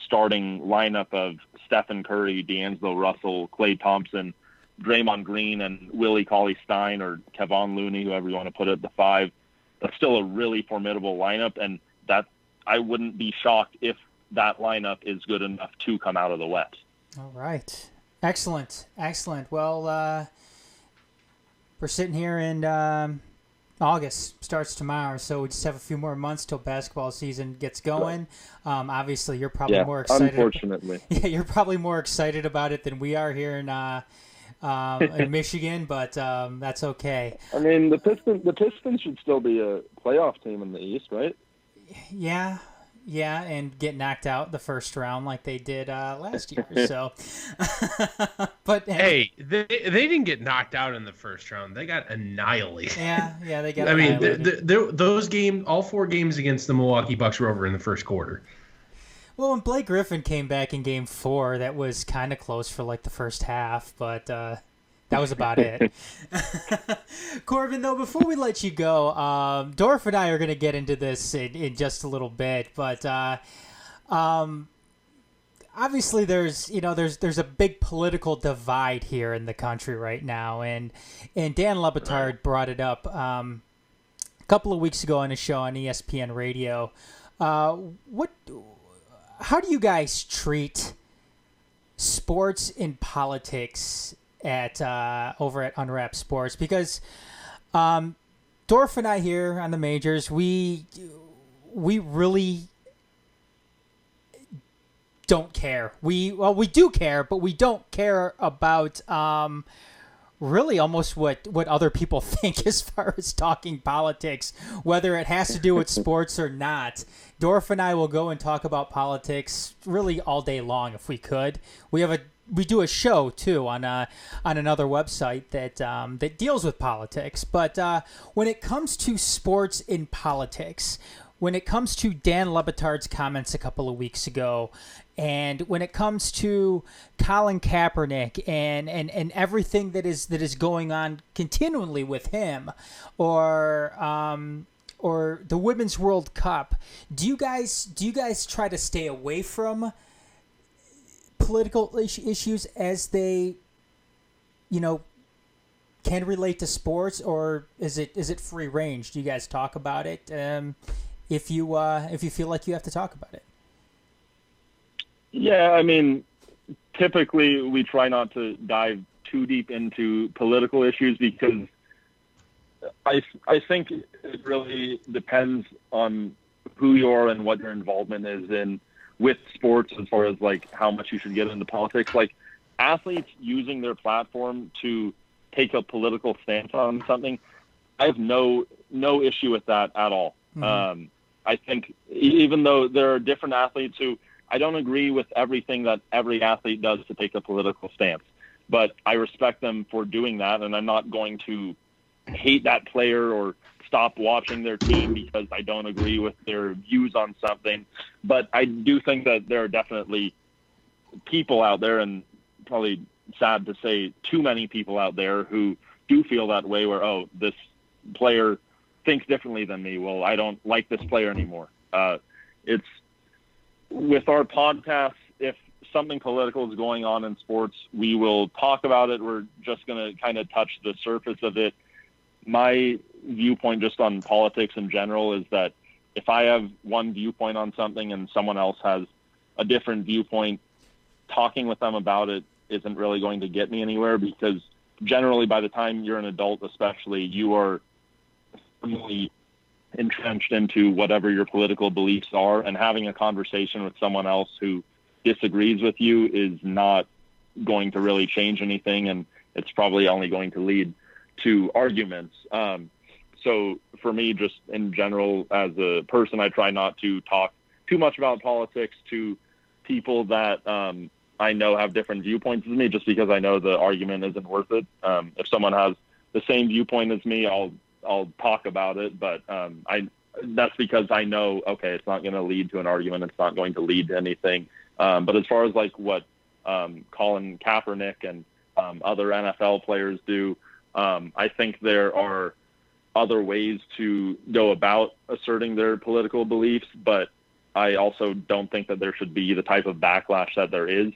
starting lineup of Stephen Curry, D'Angelo Russell, Klay Thompson, Draymond Green, and Willie Cauley-Stein, or Kevon Looney, whoever you want to put at the 5, that's still a really formidable lineup, and that I wouldn't be shocked if that lineup is good enough to come out of the West. All right. Excellent. Well, we're sitting here in August, starts tomorrow, so we just have a few more months till basketball season gets going. Obviously, you're probably more excited. Unfortunately. Yeah, you're probably more excited about it than we are here in Michigan, but that's okay. I mean, the Pistons should still be a playoff team in the East, right? Yeah, and get knocked out the first round like they did last year. So, but hey, they didn't get knocked out in the first round; they got annihilated. Yeah, they got. I mean, those games, all 4 games against the Milwaukee Bucks were over in the first quarter. Well, when Blake Griffin came back in Game 4, that was kind of close for like the first half, but that was about it. Corbin, though, before we let you go, Dorf and I are going to get into this in just a little bit, but obviously there's a big political divide here in the country right now, and Dan Le Batard brought it up a couple of weeks ago on a show on ESPN Radio. How do you guys treat sports and politics over at Unwrapped Sports? Because Dorf and I here on the majors, we really don't care. We do care, but we don't care about really almost what other people think as far as talking politics, whether it has to do with sports or not. Dorf and I will go and talk about politics really all day long if we could. We do a show too on another website that deals with politics. But when it comes to sports in politics, when it comes to Dan Le Batard's comments a couple of weeks ago, and when it comes to Colin Kaepernick and everything that is going on continually with him, or the Women's World Cup, do you guys try to stay away from political issues as they, can relate to sports, or is it free range? Do you guys talk about it if you feel like you have to talk about it? Yeah, I mean, typically we try not to dive too deep into political issues because I think it really depends on who you are and what your involvement is in with sports as far as like how much you should get into politics. Like athletes using their platform to take a political stance on something, I have no issue with that at all. Mm-hmm. I think even though there are different athletes who I don't agree with everything that every athlete does to take a political stance, but I respect them for doing that, and I'm not going to hate that player or stop watching their team because I don't agree with their views on something. But I do think that there are definitely people out there, and probably sad to say too many people out there, who do feel that way where, oh, this player thinks differently than me. Well, I don't like this player anymore. It's with our podcast, if something political is going on in sports, we will talk about it. We're just going to kind of touch the surface of it. My viewpoint just on politics in general is that if I have one viewpoint on something and someone else has a different viewpoint, talking with them about it isn't really going to get me anywhere, because generally by the time you're an adult, especially, you are firmly entrenched into whatever your political beliefs are, and having a conversation with someone else who disagrees with you is not going to really change anything, and it's probably only going to lead to arguments. So for me, just in general, as a person, I try not to talk too much about politics to people that I'm I know have different viewpoints as me, just because I know the argument isn't worth it. If someone has the same viewpoint as me, I'll talk about it, but that's because I know, okay, it's not going to lead to an argument. It's not going to lead to anything. But as far as like what Colin Kaepernick and other NFL players do, I think there are other ways to go about asserting their political beliefs, but I also don't think that there should be the type of backlash that there is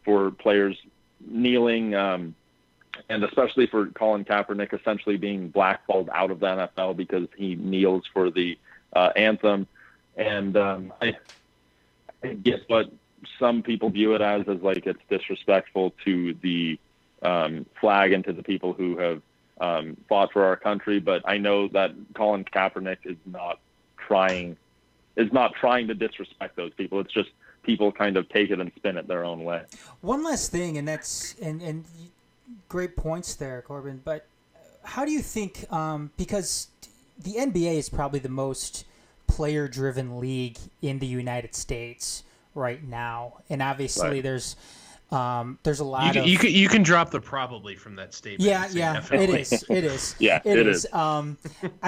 for players kneeling, and especially for Colin Kaepernick essentially being blackballed out of the NFL because he kneels for the anthem. And I guess what some people view it as like it's disrespectful to the flag and to the people who have fought for our country. But I know that Colin Kaepernick is not trying to disrespect those people. It's just people kind of take it and spin it their own way. One last thing, and that's and great points there, Corbin. But how do you think? Because the NBA is probably the most player-driven league in the United States right now, and obviously there's a lot of you can drop the probably from that statement. Yeah, it is. Yeah, it is. I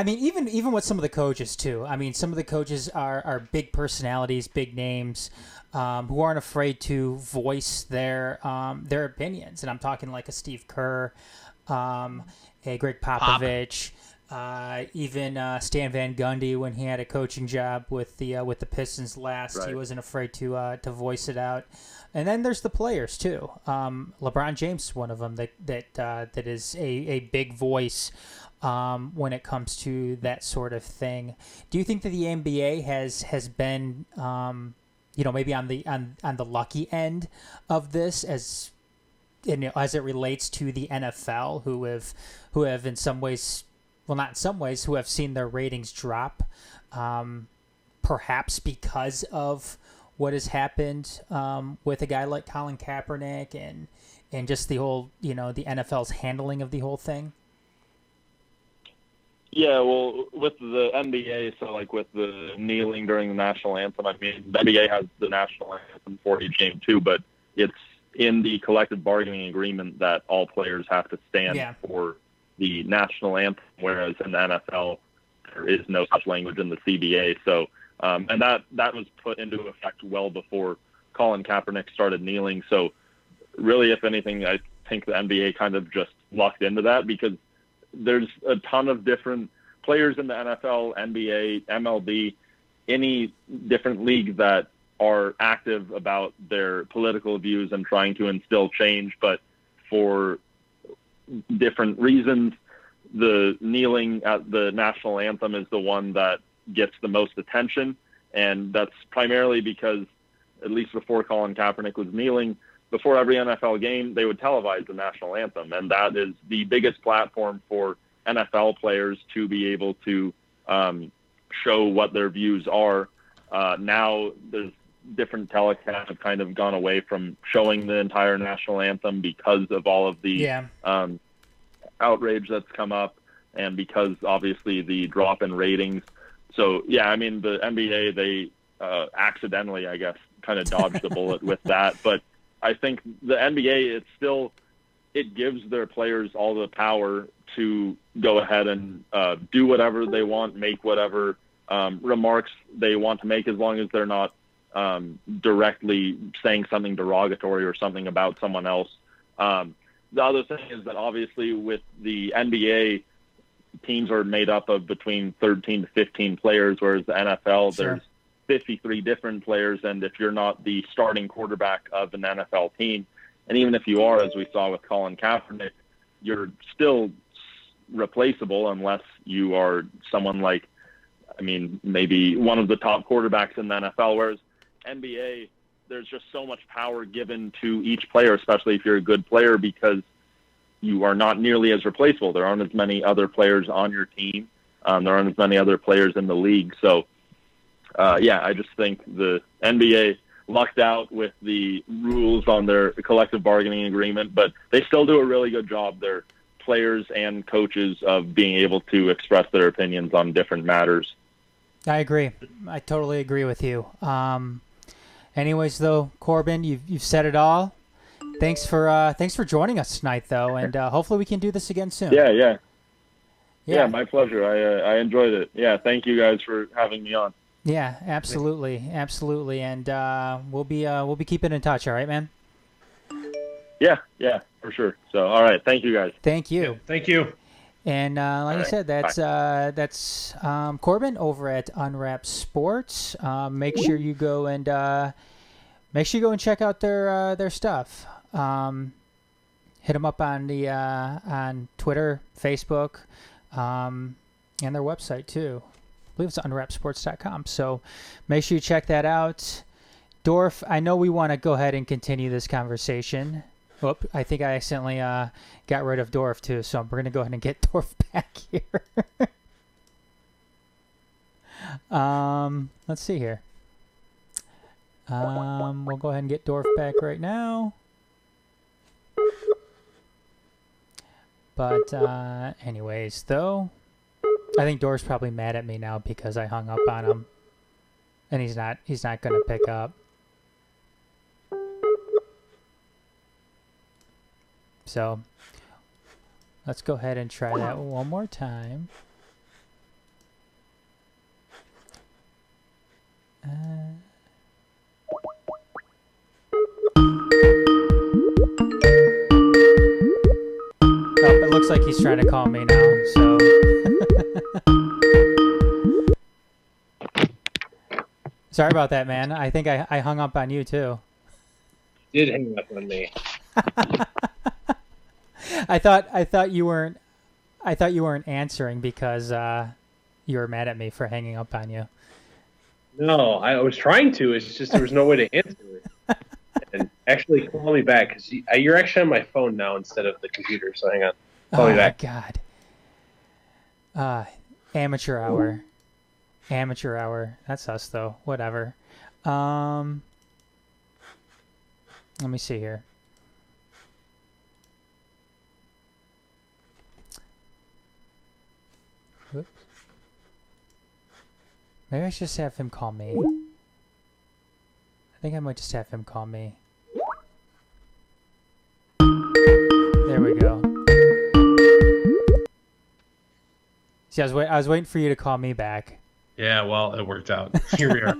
mean, even with some of the coaches too. I mean, some of the coaches are big personalities, big names, who aren't afraid to voice their opinions. And I'm talking like a Steve Kerr, a Greg Popovich, even Stan Van Gundy when he had a coaching job with the Pistons last. Right. He wasn't afraid to voice it out. And then there's the players too. LeBron James is one of them that is a big voice when it comes to that sort of thing. Do you think that the NBA has been maybe on the lucky end of this as it relates to the NFL, who have in some ways, well, not in some ways, who have seen their ratings drop, perhaps because of what has happened with a guy like Colin Kaepernick and just the whole, the NFL's handling of the whole thing? Yeah, well, with the NBA, so like with the kneeling during the national anthem, I mean, the NBA has the national anthem for each game too, but it's in the collective bargaining agreement that all players have to stand for the national anthem, whereas in the NFL, there is no such language in the CBA. So, and that was put into effect well before Colin Kaepernick started kneeling. So really, if anything, I think the NBA kind of just lucked into that, because there's a ton of different players in the NFL, NBA, MLB, any different league that are active about their political views and trying to instill change, but for different reasons, the kneeling at the national anthem is the one that gets the most attention. And that's primarily because, at least before Colin Kaepernick was kneeling, before every NFL game, they would televise the national anthem. And that is the biggest platform for NFL players to be able to show what their views are. Now there's different telecasts have kind of gone away from showing the entire national anthem because of all of the outrage that's come up, and because obviously the drop in ratings. So yeah, I mean, the NBA, they accidentally, I guess, kind of dodged the bullet with that. But I think the NBA, it gives their players all the power to go ahead and do whatever they want, make whatever remarks they want to make, as long as they're not directly saying something derogatory or something about someone else. The other thing is that obviously with the NBA, teams are made up of between 13 to 15 players, whereas the NFL, there's 53 different players. And if you're not the starting quarterback of an NFL team, and even if you are, as we saw with Colin Kaepernick, you're still replaceable unless you are someone like, I mean, maybe one of the top quarterbacks in the NFL, whereas NBA, there's just so much power given to each player, especially if you're a good player, because you are not nearly as replaceable. There aren't as many other players on your team. There aren't as many other players in the league. So, I just think the NBA lucked out with the rules on their collective bargaining agreement, but they still do a really good job, their players and coaches, of being able to express their opinions on different matters. I agree. I totally agree with you. Anyways, though, Corbin, you've said it all. Thanks for joining us tonight, though, and hopefully we can do this again soon. Yeah, my pleasure. I enjoyed it. Yeah, thank you guys for having me on. Yeah, absolutely, and we'll be keeping in touch. All right, man. Yeah, for sure. So, all right, thank you guys. Thank you. Yeah, thank you. And like I said, that's Corbin over at Unwrapped Sports. Make sure you go and check out their stuff. Hit them up on the on Twitter, Facebook, and their website too. I believe it's unwrappedsports.com. So make sure you check that out. Dorf, I know we want to go ahead and continue this conversation. Oop, I think I accidentally got rid of Dorf too, so we're going to go ahead and get Dorf back here. Let's see here. We'll go ahead and get Dorf back right now. But anyways, though, I think Dorf's probably mad at me now because I hung up on him, and he's not going to pick up. So let's go ahead and try that one more time. It looks like he's trying to call me now, so. Sorry about that, man. I think I hung up on you too. Did hang up on me. I thought you weren't answering because you were mad at me for hanging up on you. No, I was trying to. It's just there was no way to answer it. And actually, call me back because you're actually on my phone now instead of the computer. So hang on. Call me back. Oh my God. Amateur hour. Amateur hour. That's us though. Whatever. Let me see here. Whoops. Maybe I should just have him call me. I think I might just have him call me. There we go. See, I was waiting for you to call me back. Yeah, well, it worked out. Here we are.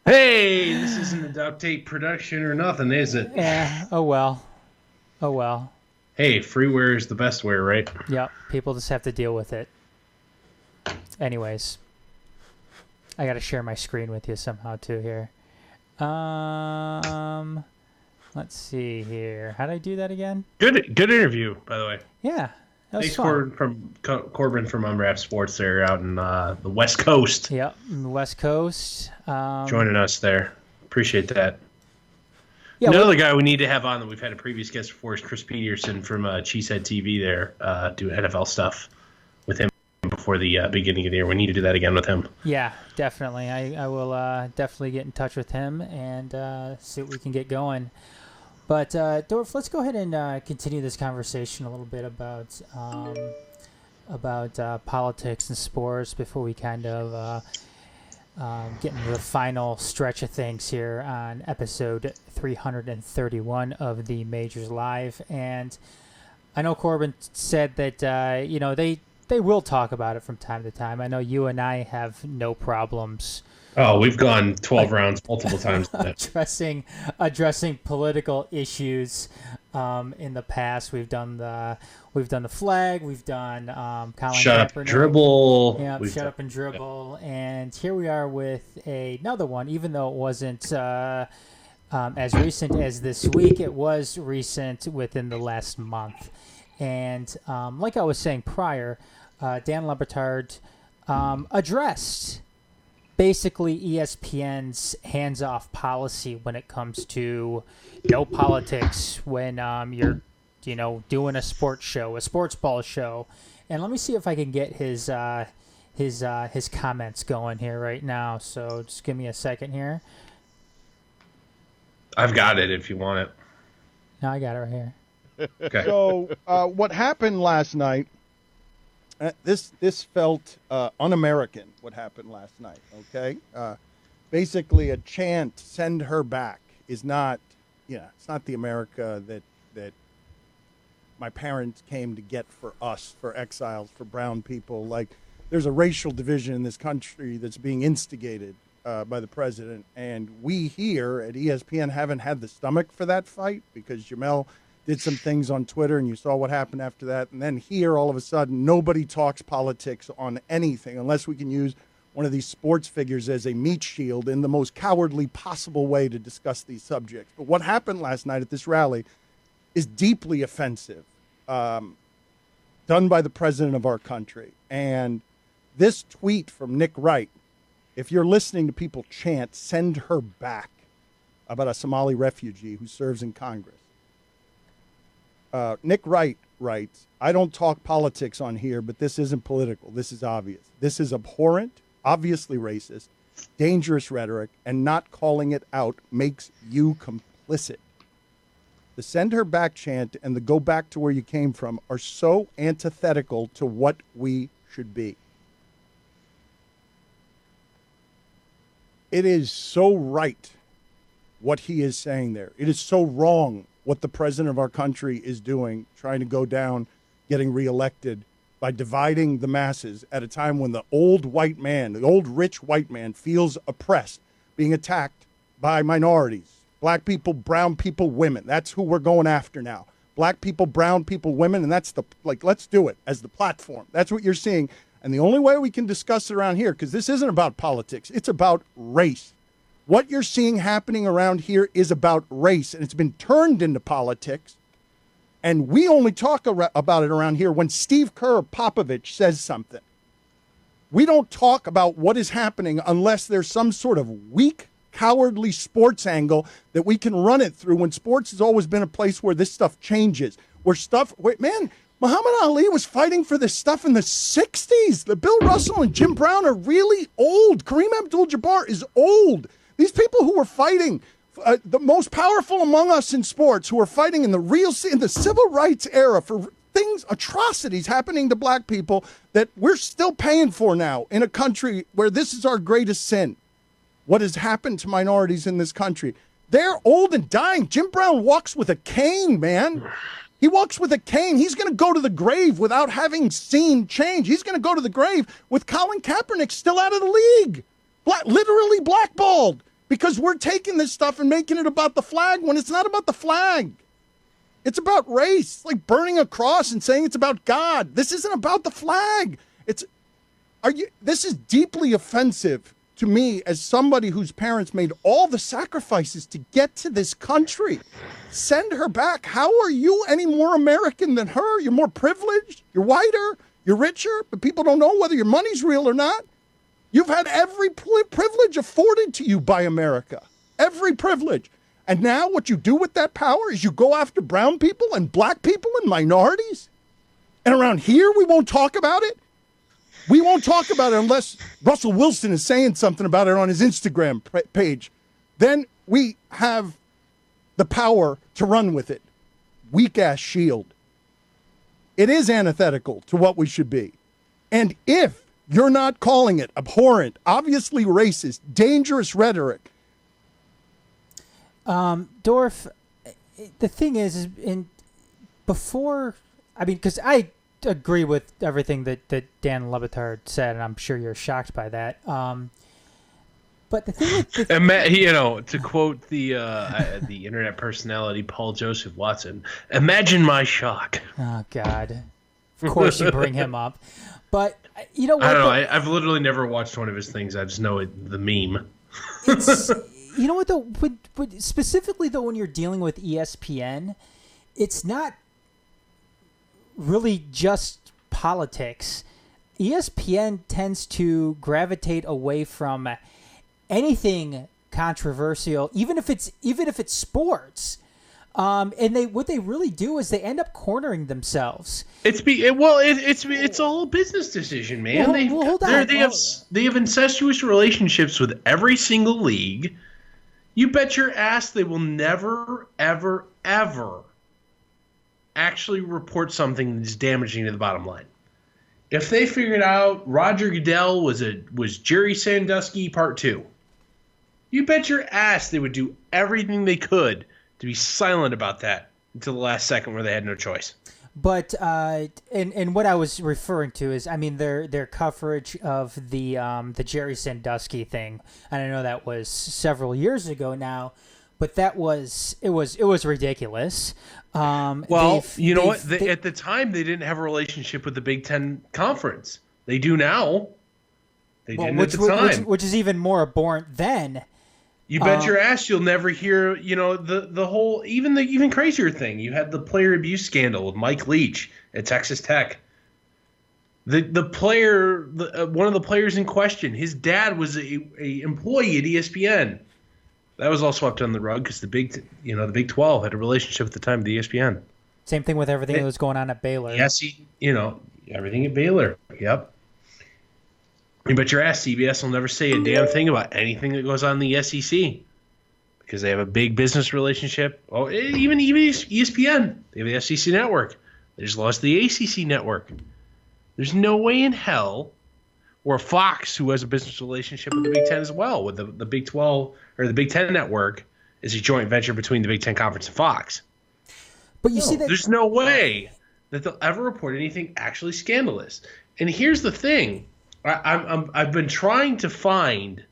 Hey, this isn't a duct tape production or nothing, is it? Yeah. Oh well. Oh well. Hey, freeware is the best way, right? Yep. People just have to deal with it. Anyways, I got to share my screen with you somehow too here. Let's see here. How did I do that again? Good interview, by the way. Yeah. Thanks, Corbin from Unwrapped Sports there out in the West Coast. Yep, the West Coast. Joining us there. Appreciate that. Yeah, Another guy we need to have on that we've had a previous guest before is Chris Peterson from Cheesehead TV there, do NFL stuff with him before the beginning of the year. We need to do that again with him. Yeah, definitely. I will definitely get in touch with him and see what we can get going. But Dorf, let's go ahead and continue this conversation a little bit about politics and sports before we kind of get into the final stretch of things here on episode 331 of the Majors Live. And I know Corbin said that they will talk about it from time to time. I know you and I have no problems. Oh, we've gone 12 rounds multiple times. addressing political issues in the past. We've done the flag. We've done Colin Shut Kaepernick. Up and Dribble. Yeah, Shut Up and Dribble. Yeah. And here we are with another one. Even though it wasn't as recent as this week, it was recent within the last month. And like I was saying prior, Dan Le Batard addressed basically ESPN's hands-off policy when it comes to no politics when you're doing a sports show, a sports ball show. And let me see if I can get his comments going here right now. So just give me a second here. I've got it if you want it. No, I got it right here. Okay. So what happened last night, this felt un-American, what happened last night, okay? Basically a chant, send her back, is not it's not the America that my parents came to get for us, for exiles, for brown people. Like, there's a racial division in this country that's being instigated by the president, and we here at ESPN haven't had the stomach for that fight because Jamel did some things on Twitter, and you saw what happened after that. And then here, all of a sudden, nobody talks politics on anything unless we can use one of these sports figures as a meat shield in the most cowardly possible way to discuss these subjects. But what happened last night at this rally is deeply offensive, done by the president of our country. And this tweet from Nick Wright, if you're listening to people chant, send her back, about a Somali refugee who serves in Congress. Nick Wright writes, I don't talk politics on here, but this isn't political. This is obvious. This is abhorrent, obviously racist, dangerous rhetoric, and not calling it out makes you complicit. The send her back chant and the go back to where you came from are so antithetical to what we should be. It is so right what he is saying there. It is so wrong what the president of our country is doing, trying to go down, getting reelected by dividing the masses at a time when the old white man, the old rich white man, feels oppressed, being attacked by minorities, black people, brown people, women. That's who we're going after now. Black people, brown people, women, and that's let's do it as the platform. That's what you're seeing. And the only way we can discuss it around here, because this isn't about politics, it's about race. What you're seeing happening around here is about race, and it's been turned into politics. And we only talk about it around here when Steve Kerr Popovich says something. We don't talk about what is happening unless there's some sort of weak, cowardly sports angle that we can run it through, when sports has always been a place where this stuff changes. Muhammad Ali was fighting for this stuff in the 60s. The Bill Russell and Jim Brown are really old. Kareem Abdul-Jabbar is old. These people who were fighting, the most powerful among us in sports, who were fighting in the civil rights era for things, atrocities happening to black people that we're still paying for now in a country where this is our greatest sin. What has happened to minorities in this country? They're old and dying. Jim Brown walks with a cane, man. He walks with a cane. He's going to go to the grave without having seen change. He's going to go to the grave with Colin Kaepernick still out of the league. Literally blackballed. Because we're taking this stuff and making it about the flag when it's not about the flag. It's about race, like burning a cross and saying it's about God. This isn't about the flag. This is deeply offensive to me as somebody whose parents made all the sacrifices to get to this country. Send her back. How are you any more American than her? You're more privileged. You're whiter. You're richer. But people don't know whether your money's real or not. You've had every privilege afforded to you by America. Every privilege. And now what you do with that power is you go after brown people and black people and minorities. And around here, we won't talk about it. We won't talk about it unless Russell Wilson is saying something about it on his Instagram page. Then we have the power to run with it. Weak-ass shield. It is antithetical to what we should be. And if you're not calling it abhorrent, obviously racist, dangerous rhetoric. Dorf, the thing is because I agree with everything that Dan Le Batard said, and I'm sure you're shocked by that. But the thing with to quote the internet personality Paul Joseph Watson, imagine my shock. Oh God, of course you bring him up, but you know what? I don't know. I've literally never watched one of his things. I just know the meme. It's, you know what though? Specifically though, when you're dealing with ESPN, it's not really just politics. ESPN tends to gravitate away from anything controversial, even if it's sports. And what they really do is they end up cornering themselves. It's all a business decision, man. They have incestuous relationships with every single league. You bet your ass they will never, ever, ever actually report something that's damaging to the bottom line. If they figured out Roger Goodell was Jerry Sandusky Part 2, you bet your ass they would do everything they could to be silent about that until the last second where they had no choice. But and what I was referring to is, I mean, their coverage of the Jerry Sandusky thing, and I know that was several years ago now, but it was ridiculous. Well, you know what? At the time, they didn't have a relationship with the Big Ten Conference. They do now. They didn't at the time. Which is even more abhorrent then. You bet your ass you'll never hear, the whole, even crazier thing. You had the player abuse scandal with Mike Leach at Texas Tech. The player, one of the players in question, his dad was a employee at ESPN. That was all swept under the rug because the Big 12 had a relationship at the time with ESPN. Same thing with everything that was going on at Baylor. Yes, everything at Baylor. Yep. You bet your ass CBS will never say a damn thing about anything that goes on in the SEC because they have a big business relationship. Oh, even ESPN, they have the SEC network. They just lost the ACC network. There's no way in hell, or Fox, who has a business relationship with the Big Ten as well, with the Big 12 or the Big Ten network, is a joint venture between the Big Ten Conference and Fox. But you see that there's no way that they'll ever report anything actually scandalous. And here's the thing. I've been trying to find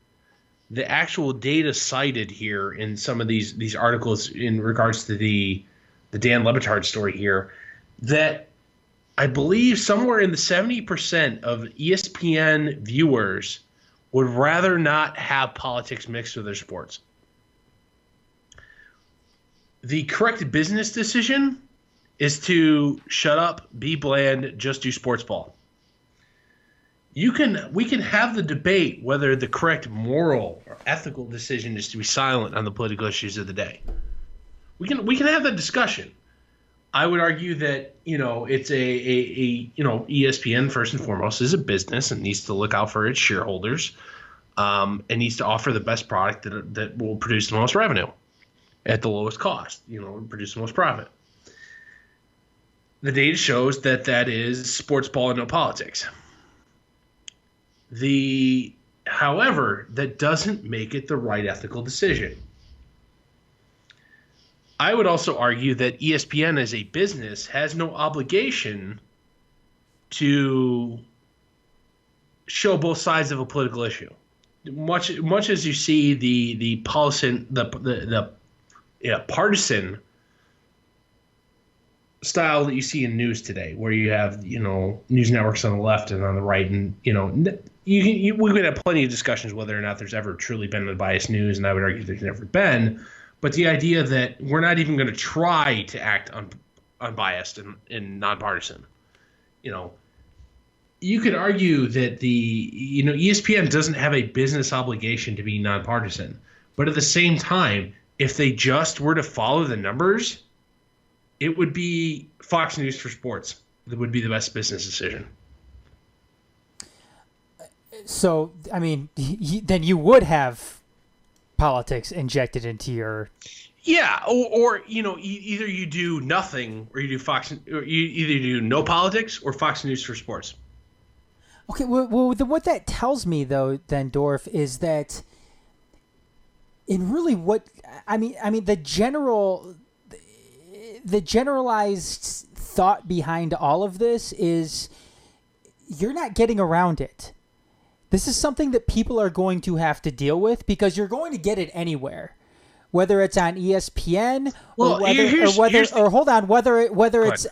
the actual data cited here in some of these articles in regards to the Dan Le Batard story here, that I believe somewhere in the 70% of ESPN viewers would rather not have politics mixed with their sports. The correct business decision is to shut up, be bland, just do sports ball. We can have the debate whether the correct moral or ethical decision is to be silent on the political issues of the day. We can have that discussion. I would argue that it's ESPN first and foremost is a business and needs to look out for its shareholders, and needs to offer the best product that will produce the most revenue at the lowest cost. Produce the most profit. The data shows that is sports ball and no politics. However, that doesn't make it the right ethical decision. I would also argue that ESPN as a business has no obligation to show both sides of a political issue. Much as you see the partisan style that you see in news today, where you have news networks on the left and on the right, and we could have plenty of discussions whether or not there's ever truly been unbiased news, and I would argue there's never been. But the idea that we're not even going to try to act unbiased and nonpartisan, you could argue that ESPN doesn't have a business obligation to be nonpartisan, but at the same time, if they just were to follow the numbers, it would be Fox News for sports that would be the best business decision. So, I mean, then you would have politics injected into your... Yeah, or either you do nothing, or you do or you either do no politics or Fox News for sports. Okay, well, what that tells me, though, then, Dorf, is that in really the generalized thought behind all of this is you're not getting around it. This is something that people are going to have to deal with because you're going to get it anywhere, whether it's on ESPN or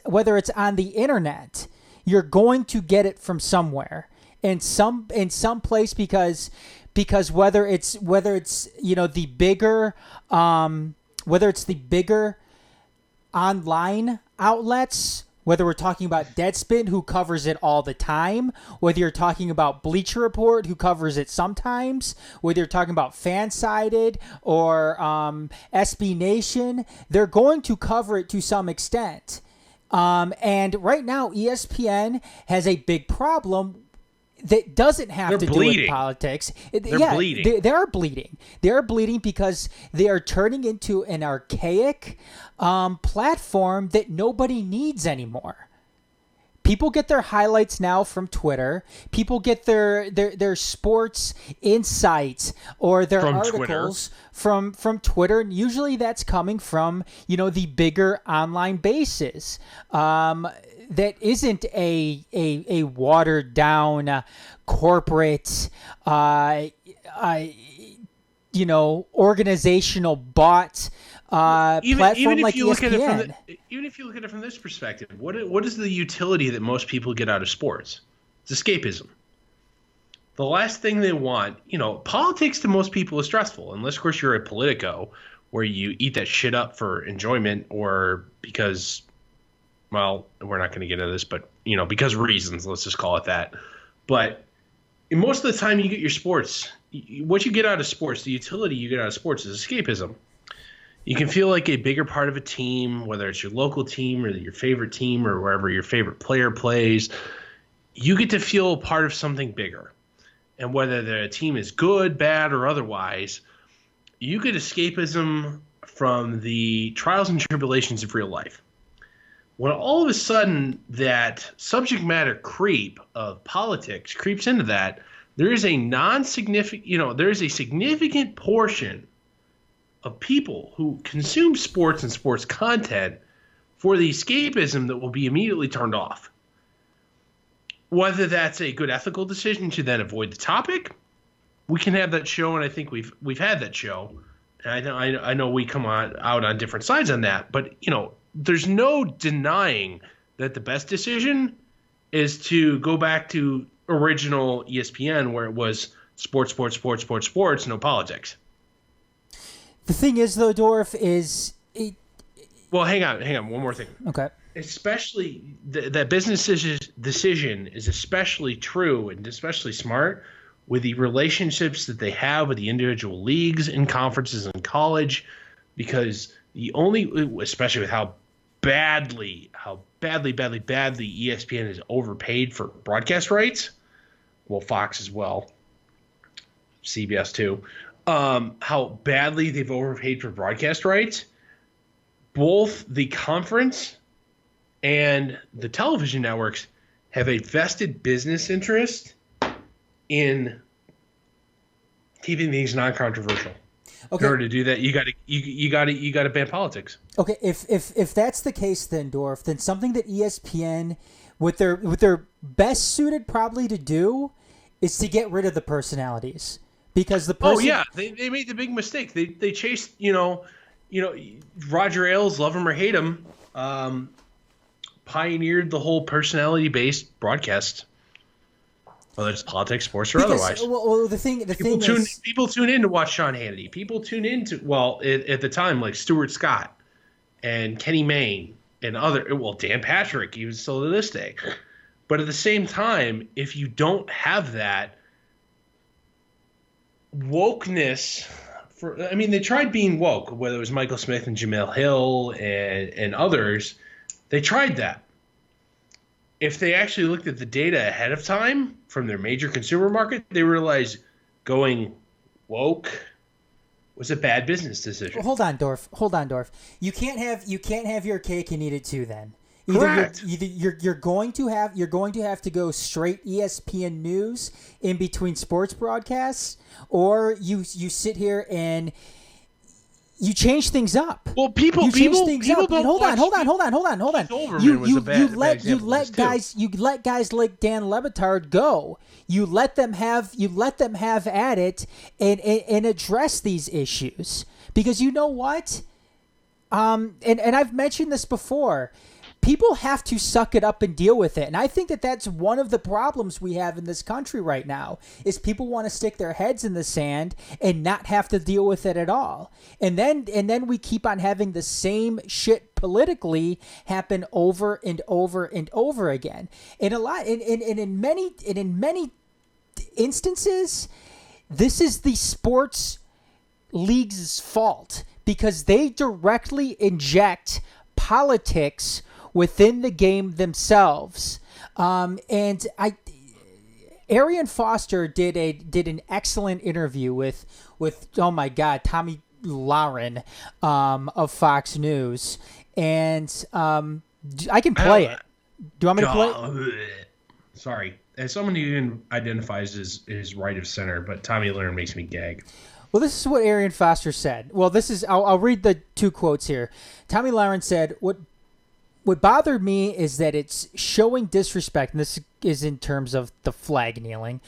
whether it's on the internet. You're going to get it from somewhere in some place because whether it's the bigger online outlets, whether we're talking about Deadspin, who covers it all the time, whether you're talking about Bleacher Report, who covers it sometimes, whether you're talking about Fansided or SB Nation, they're going to cover it to some extent. And right now, ESPN has a big problem that doesn't have to do with politics. They're bleeding. They are bleeding. They are bleeding because they are turning into an archaic platform that nobody needs anymore. People get their highlights now from Twitter. People get their sports insights or their From articles from Twitter. And usually that's coming from, the bigger online bases. That isn't a watered down corporate, organizational bought platform like ESPN. Even if you look at it from this perspective, what is the utility that most people get out of sports? It's escapism. The last thing they want, politics to most people is stressful, unless of course you're a politico where you eat that shit up for enjoyment or because, well, we're not going to get into this, but because reasons, let's just call it that. But most of the time you get your sports, what you get out of sports, the utility you get out of sports is escapism. You can feel like a bigger part of a team, whether it's your local team or your favorite team or wherever your favorite player plays. You get to feel a part of something bigger. And whether the team is good, bad, or otherwise, you get escapism from the trials and tribulations of real life. When all of a sudden that subject matter creep of politics creeps into that, there is a there is a significant portion of people who consume sports and sports content for the escapism that will be immediately turned off. Whether that's a good ethical decision to then avoid the topic, we can have that show, and I think we've had that show. And I know we come out on different sides on that, but there's no denying that the best decision is to go back to original ESPN where it was sports, no politics. The thing is, though, Dorf, is... Well, hang on. One more thing. Okay. Especially, that business decision is especially true and especially smart with the relationships that they have with the individual leagues and conferences in college, because especially with how badly ESPN is overpaid for broadcast rights, well, Fox as well, CBS too, how badly they've overpaid for broadcast rights, both the conference and the television networks have a vested business interest in keeping things non-controversial. Okay. In order to do that, you got to ban politics. Okay, if that's the case, then Dorf, then something that ESPN, what they're best suited probably to do, is to get rid of the personalities, because the person. Oh yeah, they made the big mistake. They chased Roger Ailes, love him or hate him, pioneered the whole personality-based broadcast, whether it's politics, sports, or otherwise. Well, the thing is, people tune in to watch Sean Hannity. People tune in to at the time, like Stuart Scott and Kenny Mayne and Dan Patrick, even still to this day. But at the same time, if you don't have that wokeness, they tried being woke, whether it was Michael Smith and Jamel Hill and others. They tried that. If they actually looked at the data ahead of time from their major consumer market, they realized going woke was a bad business decision. Well, hold on, Dorf. You can't have your cake and eat it too. Then Correct. You're going to have to go straight ESPN news in between sports broadcasts, or you sit here and you change things up. Well, people Hold on. You let guys like Dan Le Batard go. You let them have at it and address these issues, because you know what? And I've mentioned this before. People have to suck it up and deal with it. And I think that that's one of the problems we have in this country right now, is people want to stick their heads in the sand and not have to deal with it at all. And then we keep on having the same shit politically happen over and over and over again. And in many instances, this is the sports league's fault, because they directly inject politics within the game themselves. And Arian Foster did an excellent interview with Tomi Lahren of Fox News, and I can play it. you want me to play? Sorry. As someone who identifies as right of center, but Tomi Lahren makes me gag. Well, this is what Arian Foster said. Well, I'll read the two quotes here. Tomi Lahren said, What bothered me is that it's showing disrespect, and this is in terms of the flag kneeling.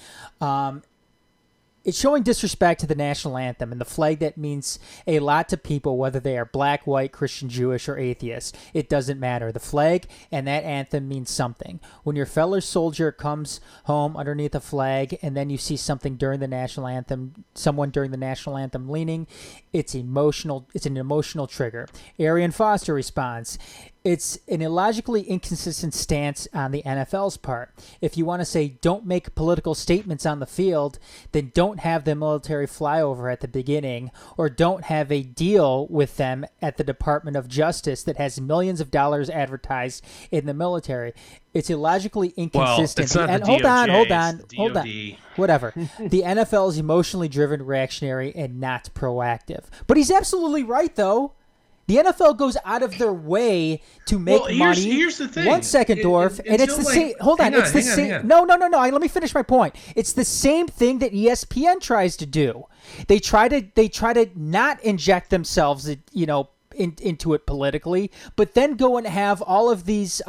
It's showing disrespect to the national anthem and the flag that means a lot to people, whether they are black, white, Christian, Jewish, or atheist. It doesn't matter. The flag and that anthem means something. When your fellow soldier comes home underneath a flag and then you see something during the national anthem, someone during the national anthem leaning, it's emotional. It's an emotional trigger. Arian Foster responds, it's an illogically inconsistent stance on the NFL's part. If you want to say don't make political statements on the field, then don't have the military flyover at the beginning, or don't have a deal with them at the Department of Justice that has millions of dollars advertised in the military. It's illogically inconsistent. Well, it's not the DOJ, hold on. Whatever. The NFL is emotionally driven, reactionary, and not proactive. But he's absolutely right, though. The NFL goes out of their way to make money. Here's the thing. 1 second, Dorf, and it's the same. Hold on, it's the same. No. Let me finish my point. It's the same thing that ESPN tries to do. They try to not inject themselves, into it politically, but then go and have all of these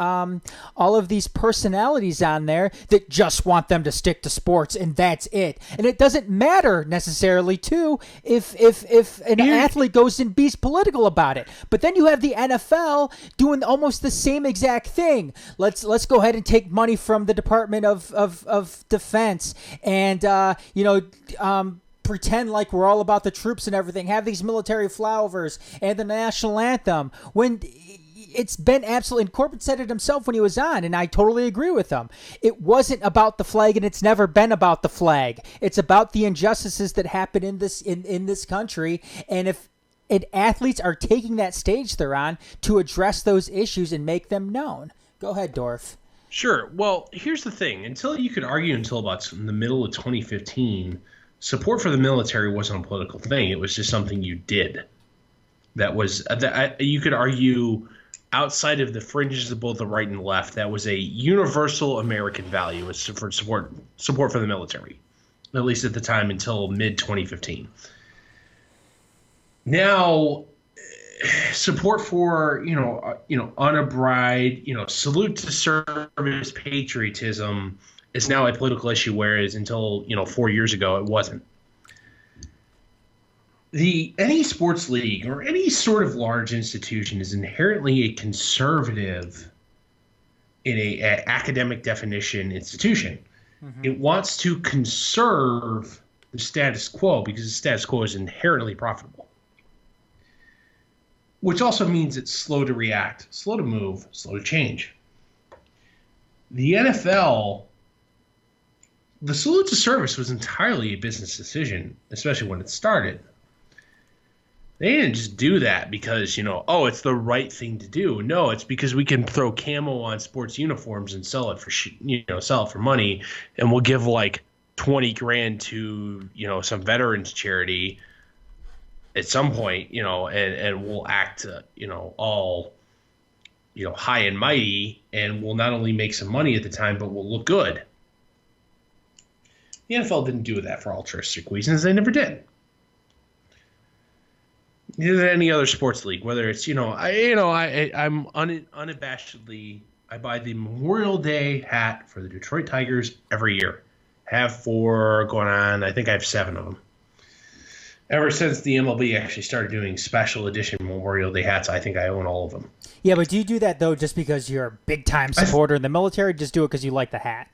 personalities on there that just want them to stick to sports, and that's it. And it doesn't matter necessarily too if an athlete goes and be political about it. But then you have the NFL doing almost the same exact thing. Let's go ahead and take money from the Department of Defense and pretend like we're all about the troops and everything, have these military flyovers and the national anthem, when it's been absolutely, and Corbett said it himself when he was on, and I totally agree with him. It wasn't about the flag, and it's never been about the flag. It's about the injustices that happen in this country, and athletes are taking that stage they're on to address those issues and make them known. Go ahead, Dorf. Sure. Well, here's the thing. Until you could argue until about the middle of 2015, support for the military wasn't a political thing. It was just something you did. You could argue outside of the fringes of both the right and the left, that was a universal American value, was for support for the military, at least at the time until mid-2015. Now, support for, unabridged, salute to service patriotism is now a political issue, whereas until 4 years ago it wasn't. Any sports league or any sort of large institution is inherently a conservative in a academic definition institution. Mm-hmm. It wants to conserve the status quo because the status quo is inherently profitable, which also means it's slow to react, slow to move, slow to change. The NFL, the salute to service was entirely a business decision, especially when it started. They didn't just do that because, it's the right thing to do. No, it's because we can throw camo on sports uniforms and sell it for money, and we'll give like $20,000 to, some veterans charity at some point, and we'll act, all, high and mighty, and we'll not only make some money at the time, but we'll look good. The NFL didn't do that for altruistic reasons. They never did. Neither did any other sports league, whether it's, I'm unabashedly, I buy the Memorial Day hat for the Detroit Tigers every year. Have for going on, I think I have 7 of them. Ever since the MLB actually started doing special edition Memorial Day hats, I think I own all of them. Yeah, but do you do that, though, just because you're a big-time supporter in the military, or just do it because you like the hat?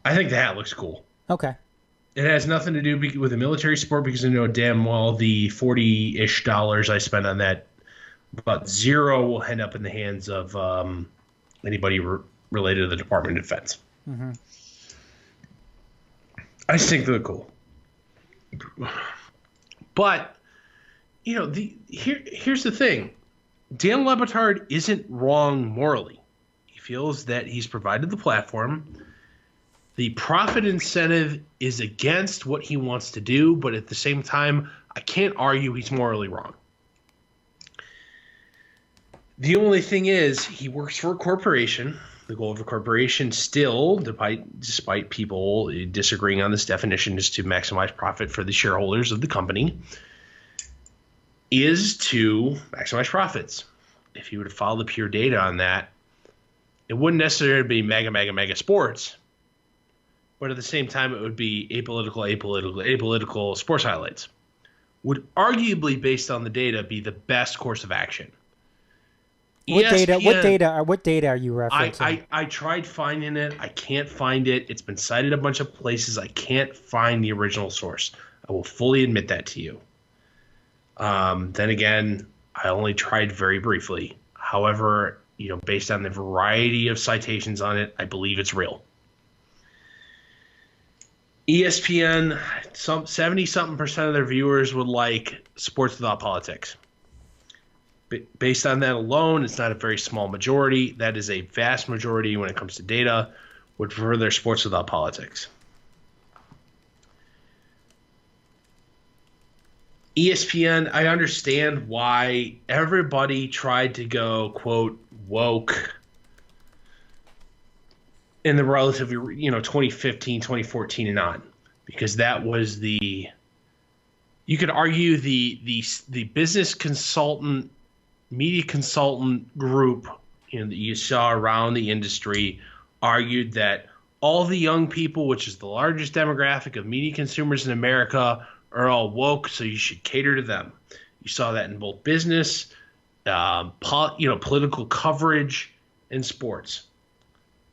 I think the hat looks cool. Okay. It has nothing to do with the military sport because I know damn well the $40-ish I spend on that, about zero will end up in the hands of anybody related to the Department of Defense. Mm-hmm. I just think they're cool. But, here's the thing. Dan Le Batard isn't wrong morally. He feels that he's provided the platform. The profit incentive is against what he wants to do, but at the same time, I can't argue he's morally wrong. The only thing is, he works for a corporation. The goal of a corporation still, despite people disagreeing on this definition, is to maximize profit for the shareholders of the company, is to maximize profits. If you were to follow the pure data on that, it wouldn't necessarily be mega sports, but at the same time, it would be apolitical sports highlights. Would arguably, based on the data, be the best course of action. What data are you referencing? I tried finding it. I can't find it. It's been cited a bunch of places. I can't find the original source. I will fully admit that to you. Then again, I only tried very briefly. However, based on the variety of citations on it, I believe it's real. ESPN, 70-something% of their viewers would like sports without politics. Based on that alone, it's not a very small majority. That is a vast majority when it comes to data, would prefer their sports without politics. ESPN, I understand why everybody tried to go, quote, woke in the relatively, 2015, 2014 and on, because that was you could argue the business consultant, media consultant group that you saw around the industry argued that all the young people, which is the largest demographic of media consumers in America, are all woke, so you should cater to them. You saw that in both business, political coverage, and sports.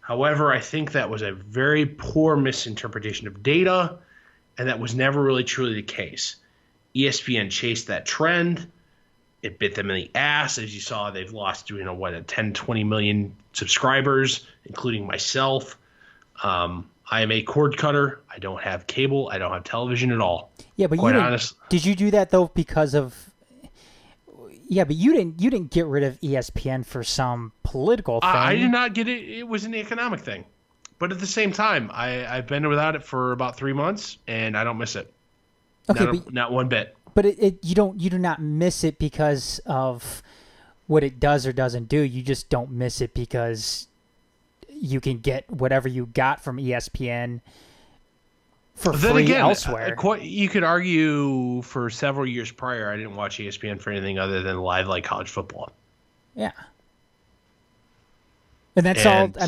However, I think that was a very poor misinterpretation of data, and that was never really truly the case. ESPN chased that trend. It bit them in the ass. As you saw, they've lost, 10, 20 million subscribers, including myself. I am a cord cutter. I don't have cable. I don't have television at all. Yeah, but did you do that though because of? Yeah, but you didn't get rid of ESPN for some political thing. I did not get it. It was an economic thing, but at the same time, I've been without it for about 3 months, and I don't miss it. Okay, not one bit. But you do not miss it because of what it does or doesn't do. You just don't miss it because you can get whatever you got from ESPN for free elsewhere. You could argue for several years prior, I didn't watch ESPN for anything other than live like college football. Yeah. And that's all. I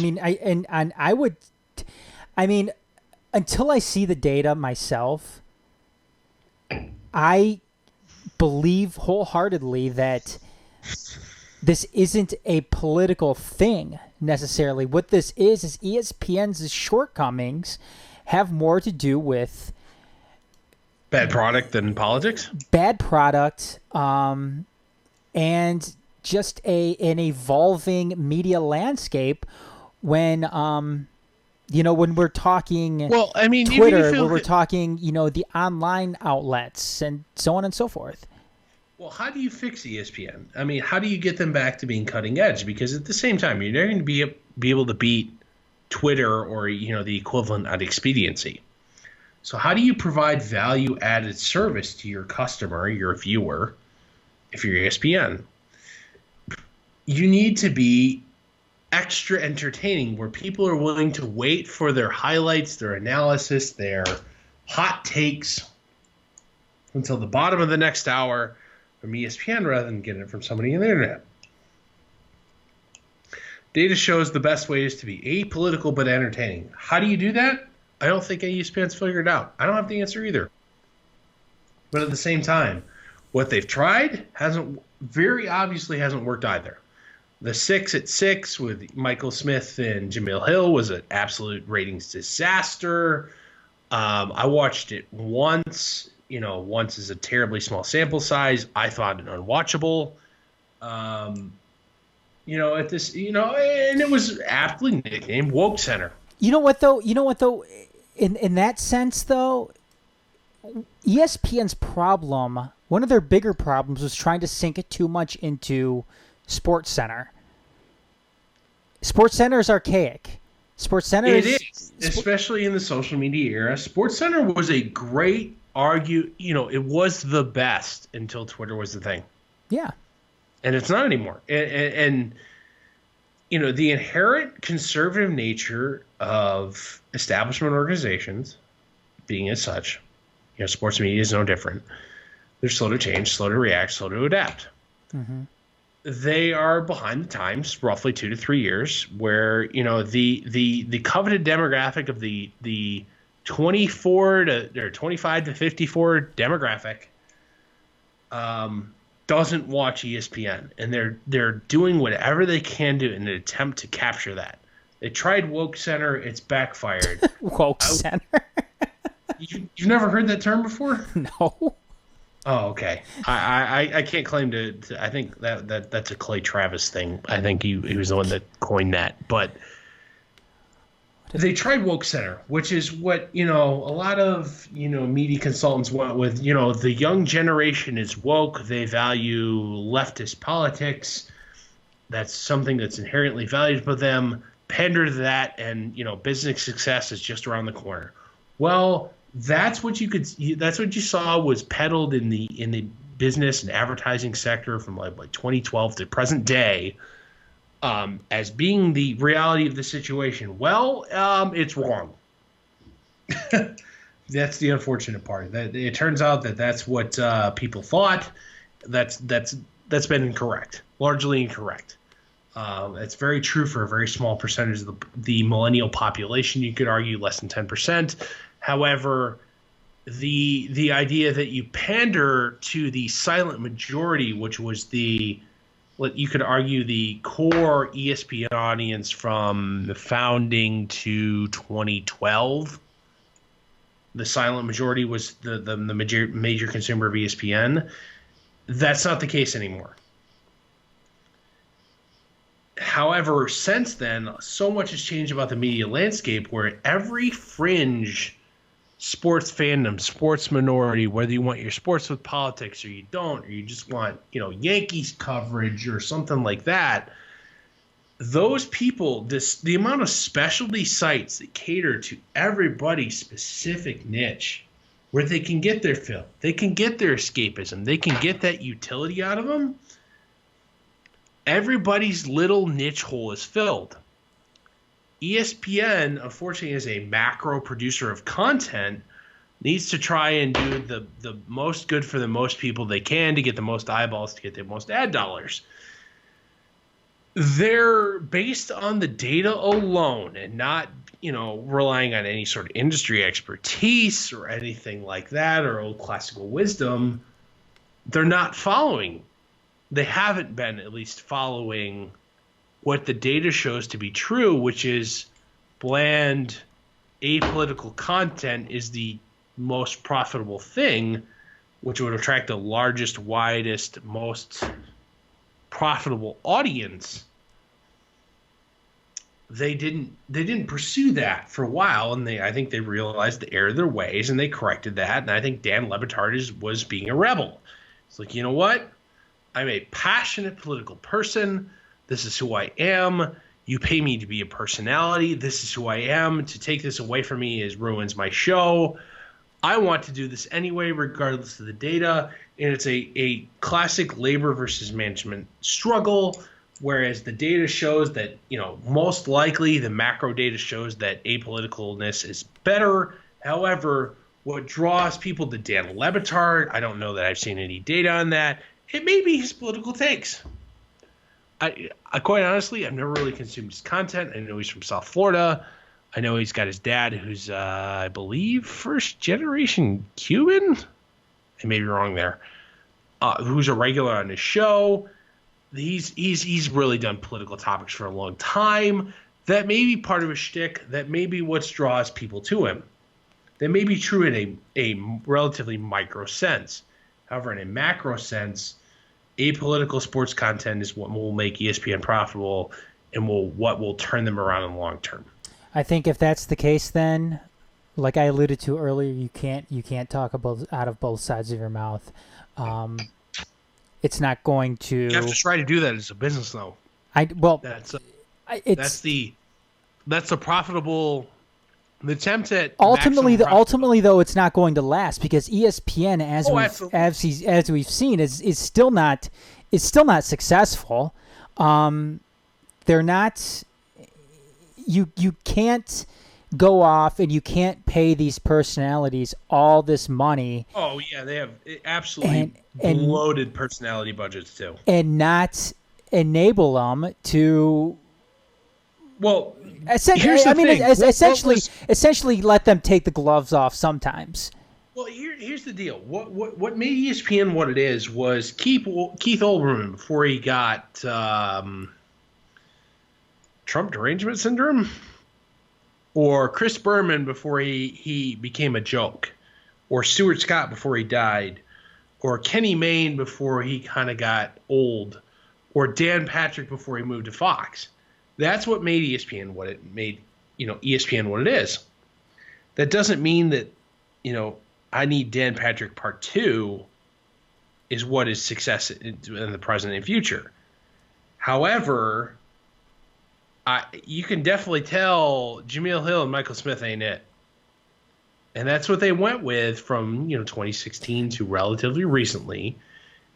mean, until I see the data myself, I believe wholeheartedly that this isn't a political thing necessarily. What this is ESPN's shortcomings have more to do with bad product than politics. Bad product, and just an evolving media landscape. When when we're talking, Twitter, when we're talking, the online outlets and so on and so forth. Well, how do you fix ESPN? I mean, how do you get them back to being cutting edge? Because at the same time, you're never going to be able to beat Twitter or the equivalent on expediency. So how do you provide value-added service to your customer, your viewer, if you're ESPN? You need to be extra entertaining, where people are willing to wait for their highlights, their analysis, their hot takes until the bottom of the next hour from ESPN rather than getting it from somebody on the internet. Data shows the best way is to be apolitical but entertaining. How do you do that? I don't think ESPN's figured it out. I don't have the answer either. But at the same time, what they've tried very obviously hasn't worked either. The 6 at 6 with Michael Smith and Jamil Hill was an absolute ratings disaster. I watched it once. Once is a terribly small sample size. I thought it unwatchable. And it was aptly nicknamed Woke Center. You know what though? In that sense though, ESPN's problem, one of their bigger problems, was trying to sink it too much into SportsCenter. SportsCenter is archaic. SportsCenter is especially in the social media era. SportsCenter was a great it was the best until Twitter was the thing. Yeah. And it's not anymore. And the inherent conservative nature of establishment organizations being as such, sports media is no different. They're slow to change, slow to react, slow to adapt. Mm-hmm. They are behind the times, roughly 2 to 3 years, where the coveted demographic of the 24 to or 25 to 54 demographic doesn't watch ESPN, and they're doing whatever they can do in an attempt to capture that. They tried Woke Center, it's backfired. Woke Center. You've never heard that term before? No. Oh, okay. I can't claim to I think that's a Clay Travis thing. I think he was the one that coined that. But they tried Woke Center, which is what, a lot of, media consultants want with, the young generation is woke. They value leftist politics. That's something that's inherently valuable to them. Pander to that, and, business success is just around the corner. Well, that's what you saw was peddled in the business and advertising sector from like 2012 to present day as being the reality of the situation. Well, it's wrong. That's the unfortunate part. That it turns out that's what people thought. That's been incorrect, largely incorrect. It's very true for a very small percentage of the millennial population. You could argue less than 10%. However, the idea that you pander to the silent majority, which was you could argue the core ESPN audience from the founding to 2012, the silent majority was the major consumer of ESPN. That's not the case anymore. However, since then, so much has changed about the media landscape where every fringe sports fandom, sports minority, whether you want your sports with politics or you don't, or you just want, Yankees coverage or something like that, those people, the amount of specialty sites that cater to everybody's specific niche, where they can get their fill, they can get their escapism, they can get that utility out of them, everybody's little niche hole is filled. ESPN, unfortunately, as a macro producer of content, needs to try and do the most good for the most people they can to get the most eyeballs, to get the most ad dollars. They're based on the data alone and not, relying on any sort of industry expertise or anything like that or old classical wisdom. They're not following. They haven't been at least following what the data shows to be true, which is bland, apolitical content is the most profitable thing, which would attract the largest, widest, most profitable audience. They didn't pursue that for a while, and I think they realized the error of their ways, and they corrected that. And I think Dan Le Batard was being a rebel. It's like, you know what? I'm a passionate political person. This is who I am. You pay me to be a personality. This is who I am. To take this away from me ruins my show. I want to do this anyway, regardless of the data. And it's a classic labor versus management struggle, whereas the data shows that, most likely the macro data shows that apoliticalness is better. However, what draws people to Dan Le Batard, I don't know that I've seen any data on that. It may be his political takes. I quite honestly, I've never really consumed his content. I know he's from South Florida. I know he's got his dad, who's I believe first generation Cuban. I may be wrong there. Who's a regular on his show. He's really done political topics for a long time. That may be part of his shtick. That may be what draws people to him. That may be true in a relatively micro sense. However, in a macro sense, apolitical sports content is what will make ESPN profitable and what will turn them around in the long term. I think if that's the case, then, like I alluded to earlier, you can't talk out of both sides of your mouth. It's not going to. You have to try to do that as a business, though. That's the profitable. The attempt at ultimately though, it's not going to last because ESPN, as we've seen, is still not successful. They're they're not. You can't go off and you can't pay these personalities all this money. Oh yeah, they have absolutely bloated personality budgets too, and not enable them to. Well, essentially, let them take the gloves off sometimes. Well, here's the deal. What made ESPN what it is was Keith Olbermann before he got Trump derangement syndrome, or Chris Berman before he became a joke, or Stuart Scott before he died, or Kenny Mayne before he kind of got old, or Dan Patrick before he moved to Fox. That's what made ESPN what it made, ESPN what it is. That doesn't mean that, I Need Dan Patrick Part 2 is what is success in the present and future. However, you can definitely tell Jameel Hill and Michael Smith ain't it. And that's what they went with from 2016 to relatively recently.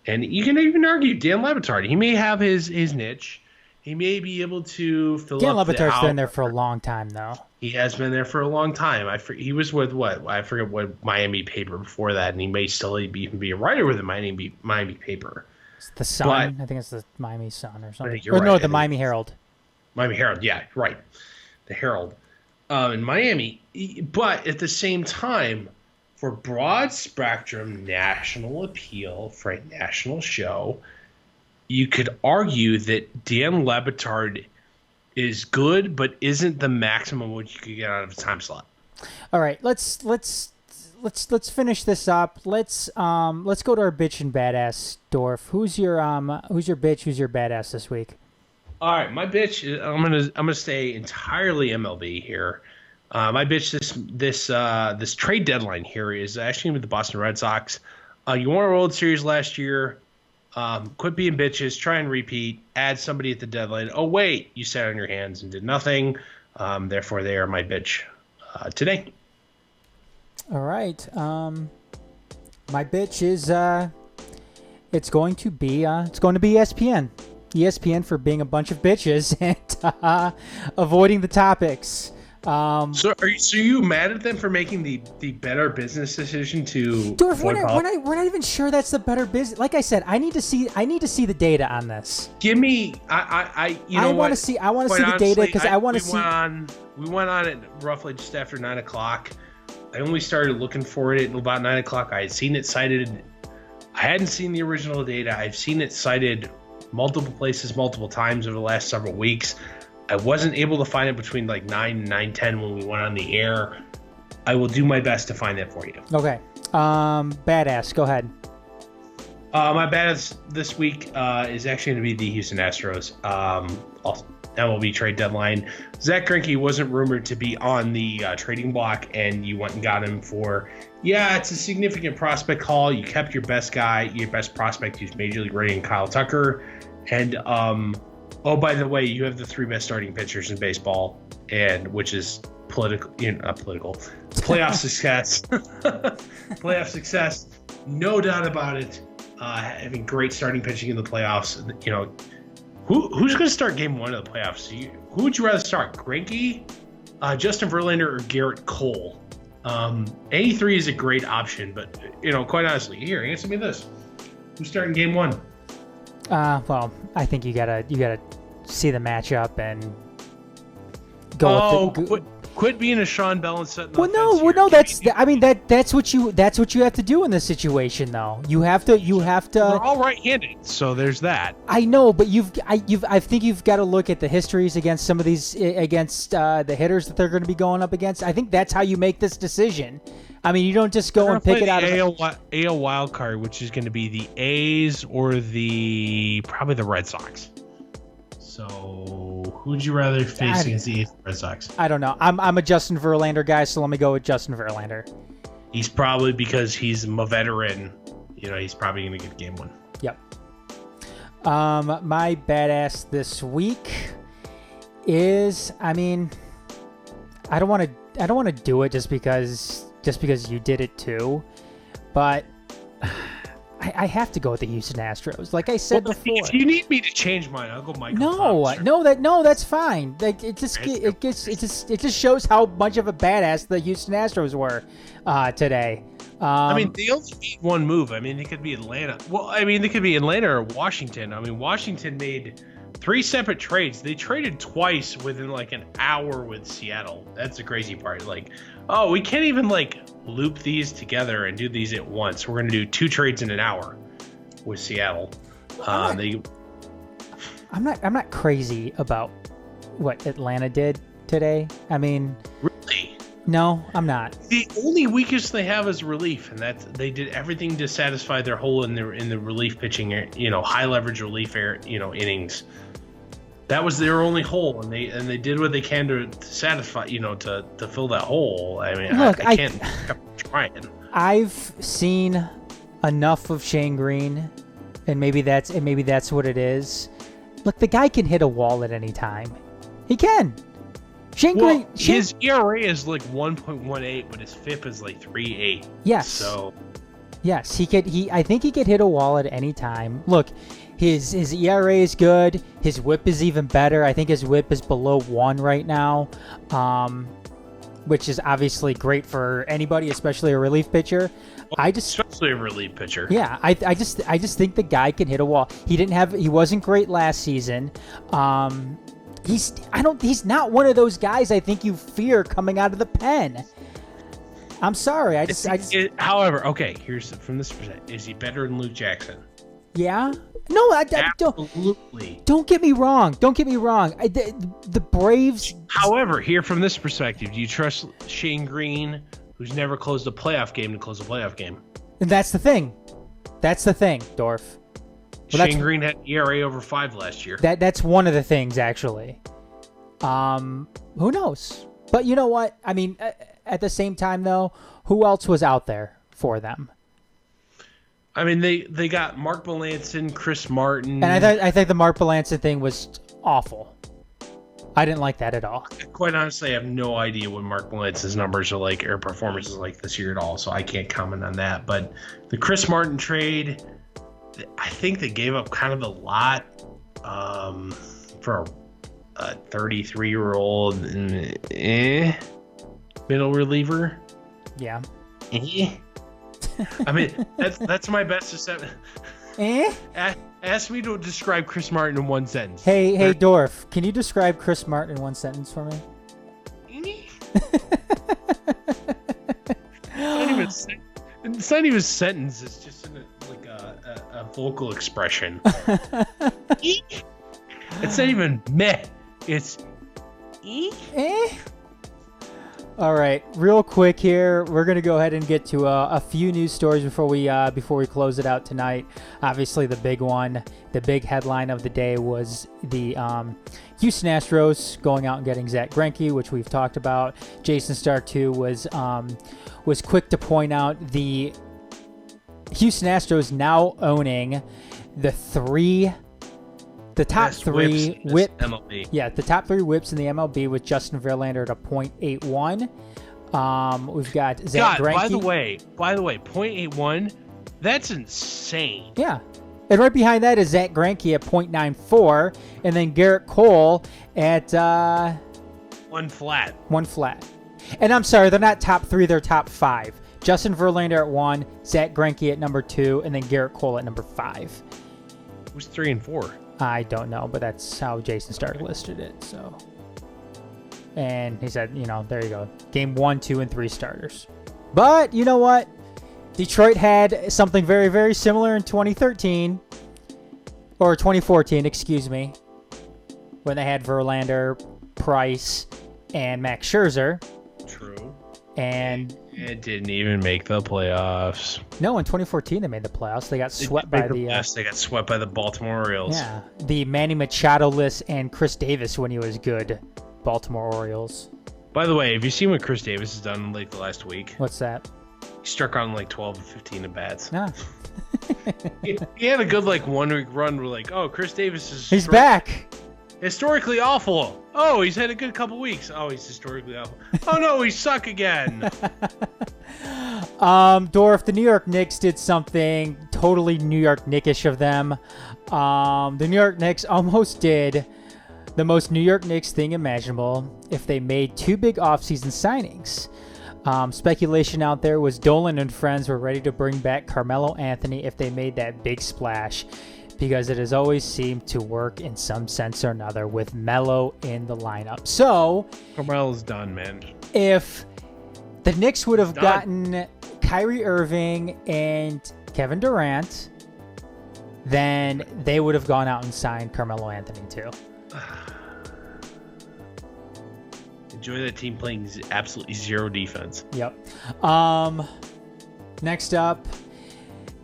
And you can even argue Dan Le Batard. He may have his niche. He may be able to fill Dan up Le Batard's been there for a long time, though. He has been there for a long time. He was with what? I forget what Miami paper before that, and he may still even be a writer with the Miami paper. It's the Sun. I think it's the Miami Sun or something. No, the Miami Herald. Miami Herald, yeah, right. The Herald in Miami. But at the same time, for broad spectrum national appeal for a national show, you could argue that Dan Le Batard is good, but isn't the maximum what you could get out of a time slot. All right, let's finish this up. Let's go to our bitch and badass, Dorf. Who's your bitch? Who's your badass this week? All right, my bitch. I'm gonna stay entirely MLB here. My bitch this trade deadline here is actually with the Boston Red Sox. You won a World Series last year. Quit being bitches. Try and repeat. Add somebody at the deadline. Oh wait, you sat on your hands and did nothing. Therefore, they are my bitch today. All right. My bitch is it's going to be ESPN. ESPN for being a bunch of bitches and avoiding the topics. So are you mad at them for making the better business decision to? Dorf, we're not even sure that's the better business. Like I said, I need to see the data on this. Give me, I want to see the data because I want to see. We went on it roughly just after 9 o'clock. I only started looking for it at about 9 o'clock. I had seen it cited. I hadn't seen the original data. I've seen it cited multiple places, multiple times over the last several weeks. I wasn't able to find it between like 9 and 9:10 when we went on the air. I will do my best to find that for you. Okay. Badass, go ahead. My badass this week is actually going to be the Houston Astros. MLB Trade Deadline. Zack Greinke wasn't rumored to be on the trading block, and you went and got him for, it's a significant prospect haul. You kept your best guy, your best prospect who's Major League rating, Kyle Tucker. And, oh, by the way, you have the 3 best starting pitchers in baseball, and which is playoff success. Playoff success, no doubt about it. Having great starting pitching in the playoffs. Who's going to start Game 1 of the playoffs? Who would you rather start, Greinke, Justin Verlander, or Garrett Cole? 83 is a great option, but quite honestly, here, answer me this: who's starting Game 1? Well, I think you gotta see the matchup and go with it. Quit being a Sean Bell and setting. That's what you have to do in this situation, though. You have to. We're all right-handed, so there's that. I know, but I think you've got to look at the histories against some of these the hitters that they're going to be going up against. I think that's how you make this decision. I mean, you don't just go and pick it out of AL wild card, which is going to be the A's or probably the Red Sox. So, who'd you rather face against the A's or Red Sox? I don't know. I'm a Justin Verlander guy, so let me go with Justin Verlander. He's probably, because he's a veteran, he's probably going to get Game 1. Yep. My badass this week is, I don't want to do it just because you did it too, but I have to go with the Houston Astros. Like I said before. If you need me to change mine, I'll go Michael Thompson. No, that's fine. Like it just shows how much of a badass the Houston Astros were today. I mean, they only made one move. I mean, they could be Atlanta. Well, I mean, they could be Atlanta or Washington. I mean, Washington made 3 separate trades. They traded twice within like an hour with Seattle. That's the crazy part. Like, oh, we can't even like loop these together and do these at once. We're going to do 2 trades in an hour with Seattle. I'm not crazy about what Atlanta did today. I mean, really? No, I'm not. The only weakness they have is relief, and that's they did everything to satisfy their hole in the relief pitching, high leverage relief innings. That was their only hole, and they did what they can to satisfy, to fill that hole. I mean, look, I can't keep trying. I've seen enough of Shane Green, and maybe that's what it is. Look, the guy can hit a wall at any time. He can. His ERA is like 1.18, but his FIP is like 3.8. Yes. So. Yes, I think he could hit a wall at any time. Look, his ERA is good. His WHIP is even better. I think his WHIP is below 1 right now, which is obviously great for anybody, especially a relief pitcher. Especially a relief pitcher. Yeah, I just think the guy can hit a wall. He wasn't great last season. He's not one of those guys I think you fear coming out of the pen. I'm sorry. However, okay, here's from this perspective. Is he better than Luke Jackson? Yeah. No, Absolutely. Don't get me wrong. The Braves. However, here from this perspective, do you trust Shane Green, who's never closed a playoff game, to close a playoff game? And that's the thing. Dorf. Well, Shane Green had ERA over 5 last year. That's one of the things, actually. Who knows? But you know what? I mean, at the same time, though, who else was out there for them? I mean, they got Mark Melancon, Chris Martin. And I think the Mark Melancon thing was awful. I didn't like that at all. Quite honestly, I have no idea what Mark Melancon's numbers are like or performance is like this year at all, so I can't comment on that. But the Chris Martin trade, I think they gave up kind of a lot for a 33-year-old middle reliever. Yeah. I mean, that's my best assessment. Ask me to describe Chris Martin in one sentence. Hey, Dorf, can you describe Chris Martin in one sentence for me? It's not even a sentence. It's just a vocal expression. It's not even meh. It's All right, real quick here, we're gonna go ahead and get to a few news stories before we close it out tonight. Obviously, the big one, the big headline of the day was the Houston Astros going out and getting Zack Greinke, which we've talked about. Jason Stark too was quick to point out the Houston Astros now owning the top three whip MLB. Yeah, the top 3 whips in the MLB with Justin Verlander at a .81. We've got Zack Greinke. By the way, .81, that's insane. Yeah. And right behind that is Zack Greinke at .94, and then Garrett Cole at 1 flat. 1 flat. And I'm sorry, they're not top 3, they're top 5. Justin Verlander at 1, Zack Greinke at number 2, and then Garrett Cole at number 5. Who's 3 and 4? I don't know, but that's how Jason Stark listed it. So, and he said, there you go. Game 1, 2, and 3 starters. But you know what? Detroit had something very, very similar in 2013 or 2014, excuse me, when they had Verlander, Price, and Max Scherzer. True. And it didn't even make the playoffs. No, in 2014 they made the playoffs. They got swept by they got swept by the Baltimore Orioles. Yeah, the Manny Machado-less and Chris Davis when he was good Baltimore Orioles. By the way, have you seen what Chris Davis has done like the last week? What's that? He struck on like 12 or 15 at bats. Yeah. he had a good 1 week run where Chris Davis is he's back. Historically awful. Oh, he's had a good couple weeks. Oh, he's historically awful. Oh no, he suck again. Dorf, the New York Knicks did something totally New York Knickish of them. The New York Knicks almost did the most New York Knicks thing imaginable if they made 2 big offseason signings. Speculation out there was Dolan and friends were ready to bring back Carmelo Anthony if they made that big splash, because it has always seemed to work in some sense or another with Melo in the lineup. So Carmelo's done, man. If the Knicks would have gotten Kyrie Irving and Kevin Durant, then they would have gone out and signed Carmelo Anthony too. Enjoy that team playing absolutely zero defense. Yep. Next up,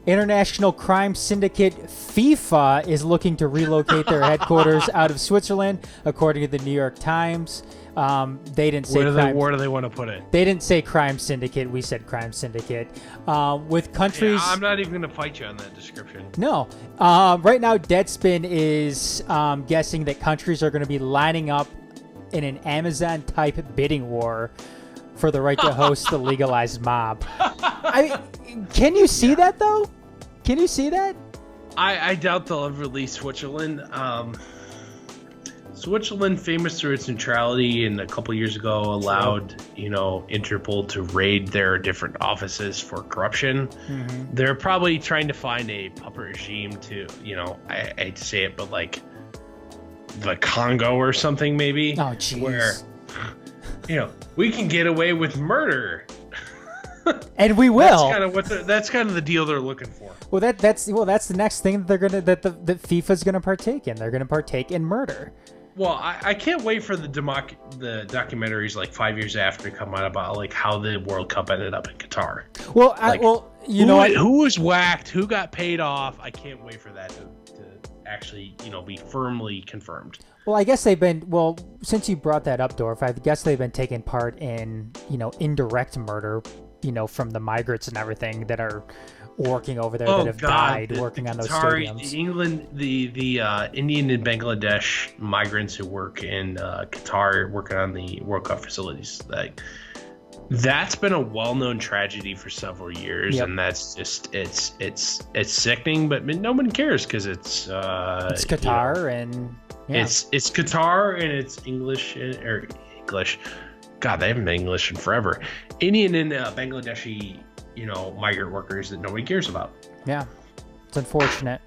International Crime Syndicate FIFA is looking to relocate their headquarters out of Switzerland, according to the New York Times. They didn't say where do they want to put it? They didn't say crime syndicate. We said crime syndicate. With countries, I'm not even going to fight you on that description. No. Right now, Deadspin is guessing that countries are going to be lining up in an Amazon-type bidding war for the right to host the legalized mob. I mean, can you see that, though? Can you see that? I doubt they'll ever release Switzerland. Switzerland, famous for its neutrality, and a couple years ago allowed, Interpol to raid their different offices for corruption. Mm-hmm. They're probably trying to find a puppet regime to, I hate to say it, but like the Congo or something, maybe. Oh, jeez. Where, we can get away with murder. And we will. That's kind of the deal they're looking for. Well, that's the next thing that that FIFA's gonna partake in. They're gonna partake in murder. Well, I can't wait for the documentaries like 5 years after to come out about like how the World Cup ended up in Qatar. Well, who was whacked, who got paid off. I can't wait for that to actually be firmly confirmed. Well, I guess since you brought that up, Dorf, I guess they've been taking part in indirect murder, from the migrants and everything that are working over there that have died working on those stadiums. England, the Indian and Bangladesh migrants who work in Qatar working on the World Cup facilities. That's been a well-known tragedy for several years, and that's just it's sickening, but no one cares because it's Qatar and it's Qatar and it's English. God, they haven't been English in forever. Indian and Bangladeshi, migrant workers that nobody cares about. Yeah, it's unfortunate.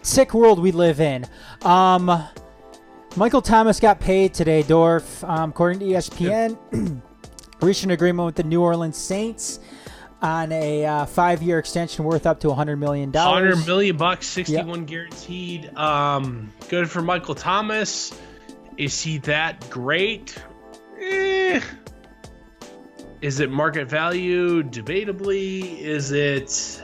Sick world we live in. Michael Thomas got paid today, Dorf. According to ESPN, reached an agreement with the New Orleans Saints on a 5-year extension worth up to $100 million. $100 million, 61 guaranteed. Good for Michael Thomas. Is he that great? Is it market value? Debatably. Is it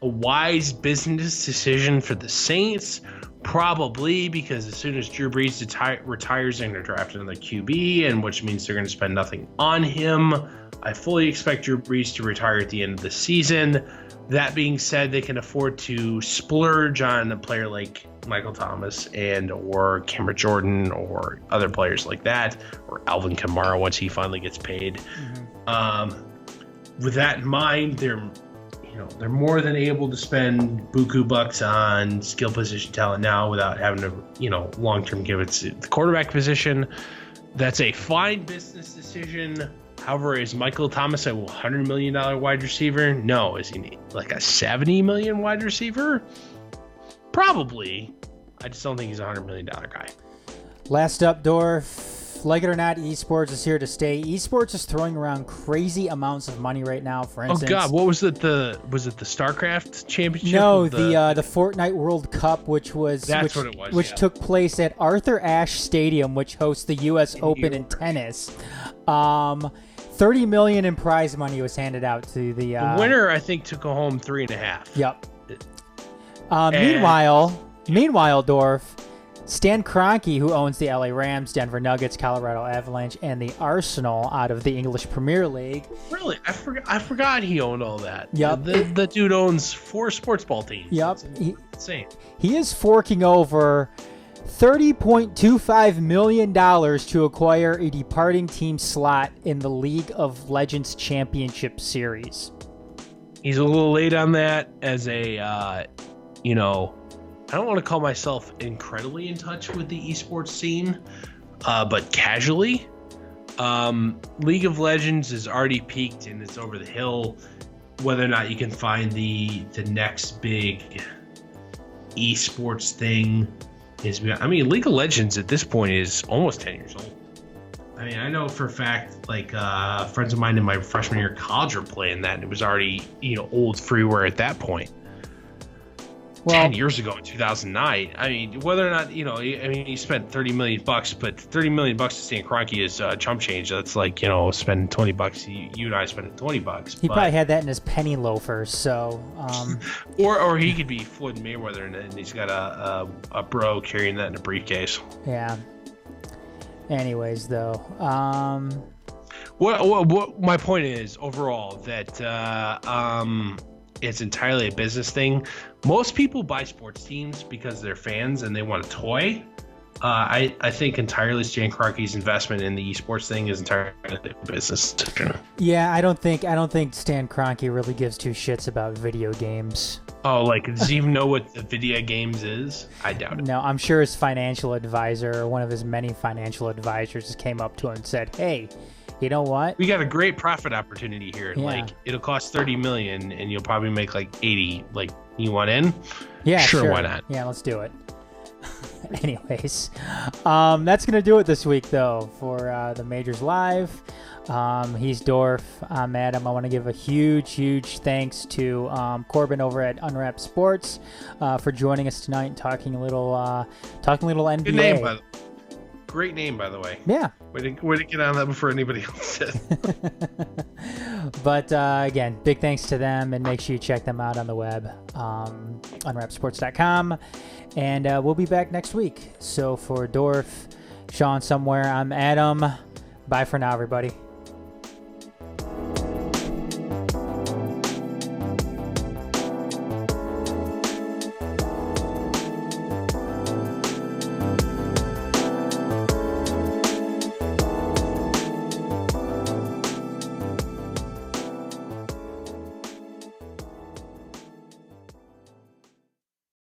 a wise business decision for the Saints? Probably, because as soon as Drew Brees retires, they're going to draft another QB, and which means they're going to spend nothing on him. I fully expect Drew Brees to retire at the end of the season. That being said, they can afford to splurge on a player like Michael Thomas or Cameron Jordan or other players like that, or Alvin Kamara once he finally gets paid. Mm-hmm. With that in mind, they're more than able to spend buku bucks on skill position talent now without having to, long-term give it to the quarterback position. That's a fine business decision. However, is Michael Thomas a $100 million wide receiver? No. Is he like a $70 million wide receiver? Probably. I just don't think he's a $100 million guy. Last up, Dorf. Like it or not, esports is here to stay. Esports is throwing around crazy amounts of money right now. For instance, oh god, what was it? Was it the StarCraft championship? No, the Fortnite World Cup, which took place at Arthur Ashe Stadium, which hosts the U.S. Open in tennis. $30 million in prize money was handed out to the winner. I think took home $3.5 million. Yep. Meanwhile, Dorf. Stan Kroenke, who owns the LA Rams, Denver Nuggets, Colorado Avalanche, and the Arsenal out of the English Premier League. Really? I forgot he owned all that. Yep. The dude owns 4 sports ball teams. Yep. Insane. He is forking over $30.25 million to acquire a departing team slot in the League of Legends Championship Series. He's a little late on that as a, you know, I don't want to call myself incredibly in touch with the esports scene, but casually. League of Legends is already peaked and it's over the hill. Whether or not you can find the next big esports thing is, I mean, League of Legends at this point is almost 10 years old. I mean, I know for a fact, like, friends of mine in my freshman year of college were playing that, and it was already, you know, old freeware at that point. Well, 10 years ago in 2009. I mean, whether or not, you know, I mean, you spent $30 million, but $30 million to Stan Kroenke is chump change. That's like, you know, spending $20. You and I spending $20. He probably had that in his penny loafers. So, or he could be Floyd Mayweather, and he's got a bro carrying that in a briefcase. Yeah. Anyways, though, what my point is overall that it's entirely a business thing. Most people buy sports teams because they're fans and they want a toy. I think entirely Stan Kroenke's investment in the esports thing is entirely a business decision. Yeah, I don't think Stan Kroenke really gives two shits about video games. Oh, like, does he even know what the video games is? I doubt it. No, I'm sure his financial advisor, or one of his many financial advisors, just came up to him and said, "Hey, you know what? We got a great profit opportunity here. Yeah. Like, it'll cost $30 million, and you'll probably make like 80. Like, you want in? Yeah, sure. Why not? Yeah, let's do it." Anyways, that's gonna do it this week, though, for the Majors Live. He's Dorf. I'm Adam. I want to give a huge thanks to Corbin over at Unwrapped Sports for joining us tonight and talking a little NBA. Good name, by the way. Great name, by the way. Yeah. Way to get on that before anybody else did. But again, big thanks to them, and make sure you check them out on the web, unwrappedsports.com. And we'll be back next week. So for Dorf, Sean somewhere, I'm Adam. Bye for now, everybody.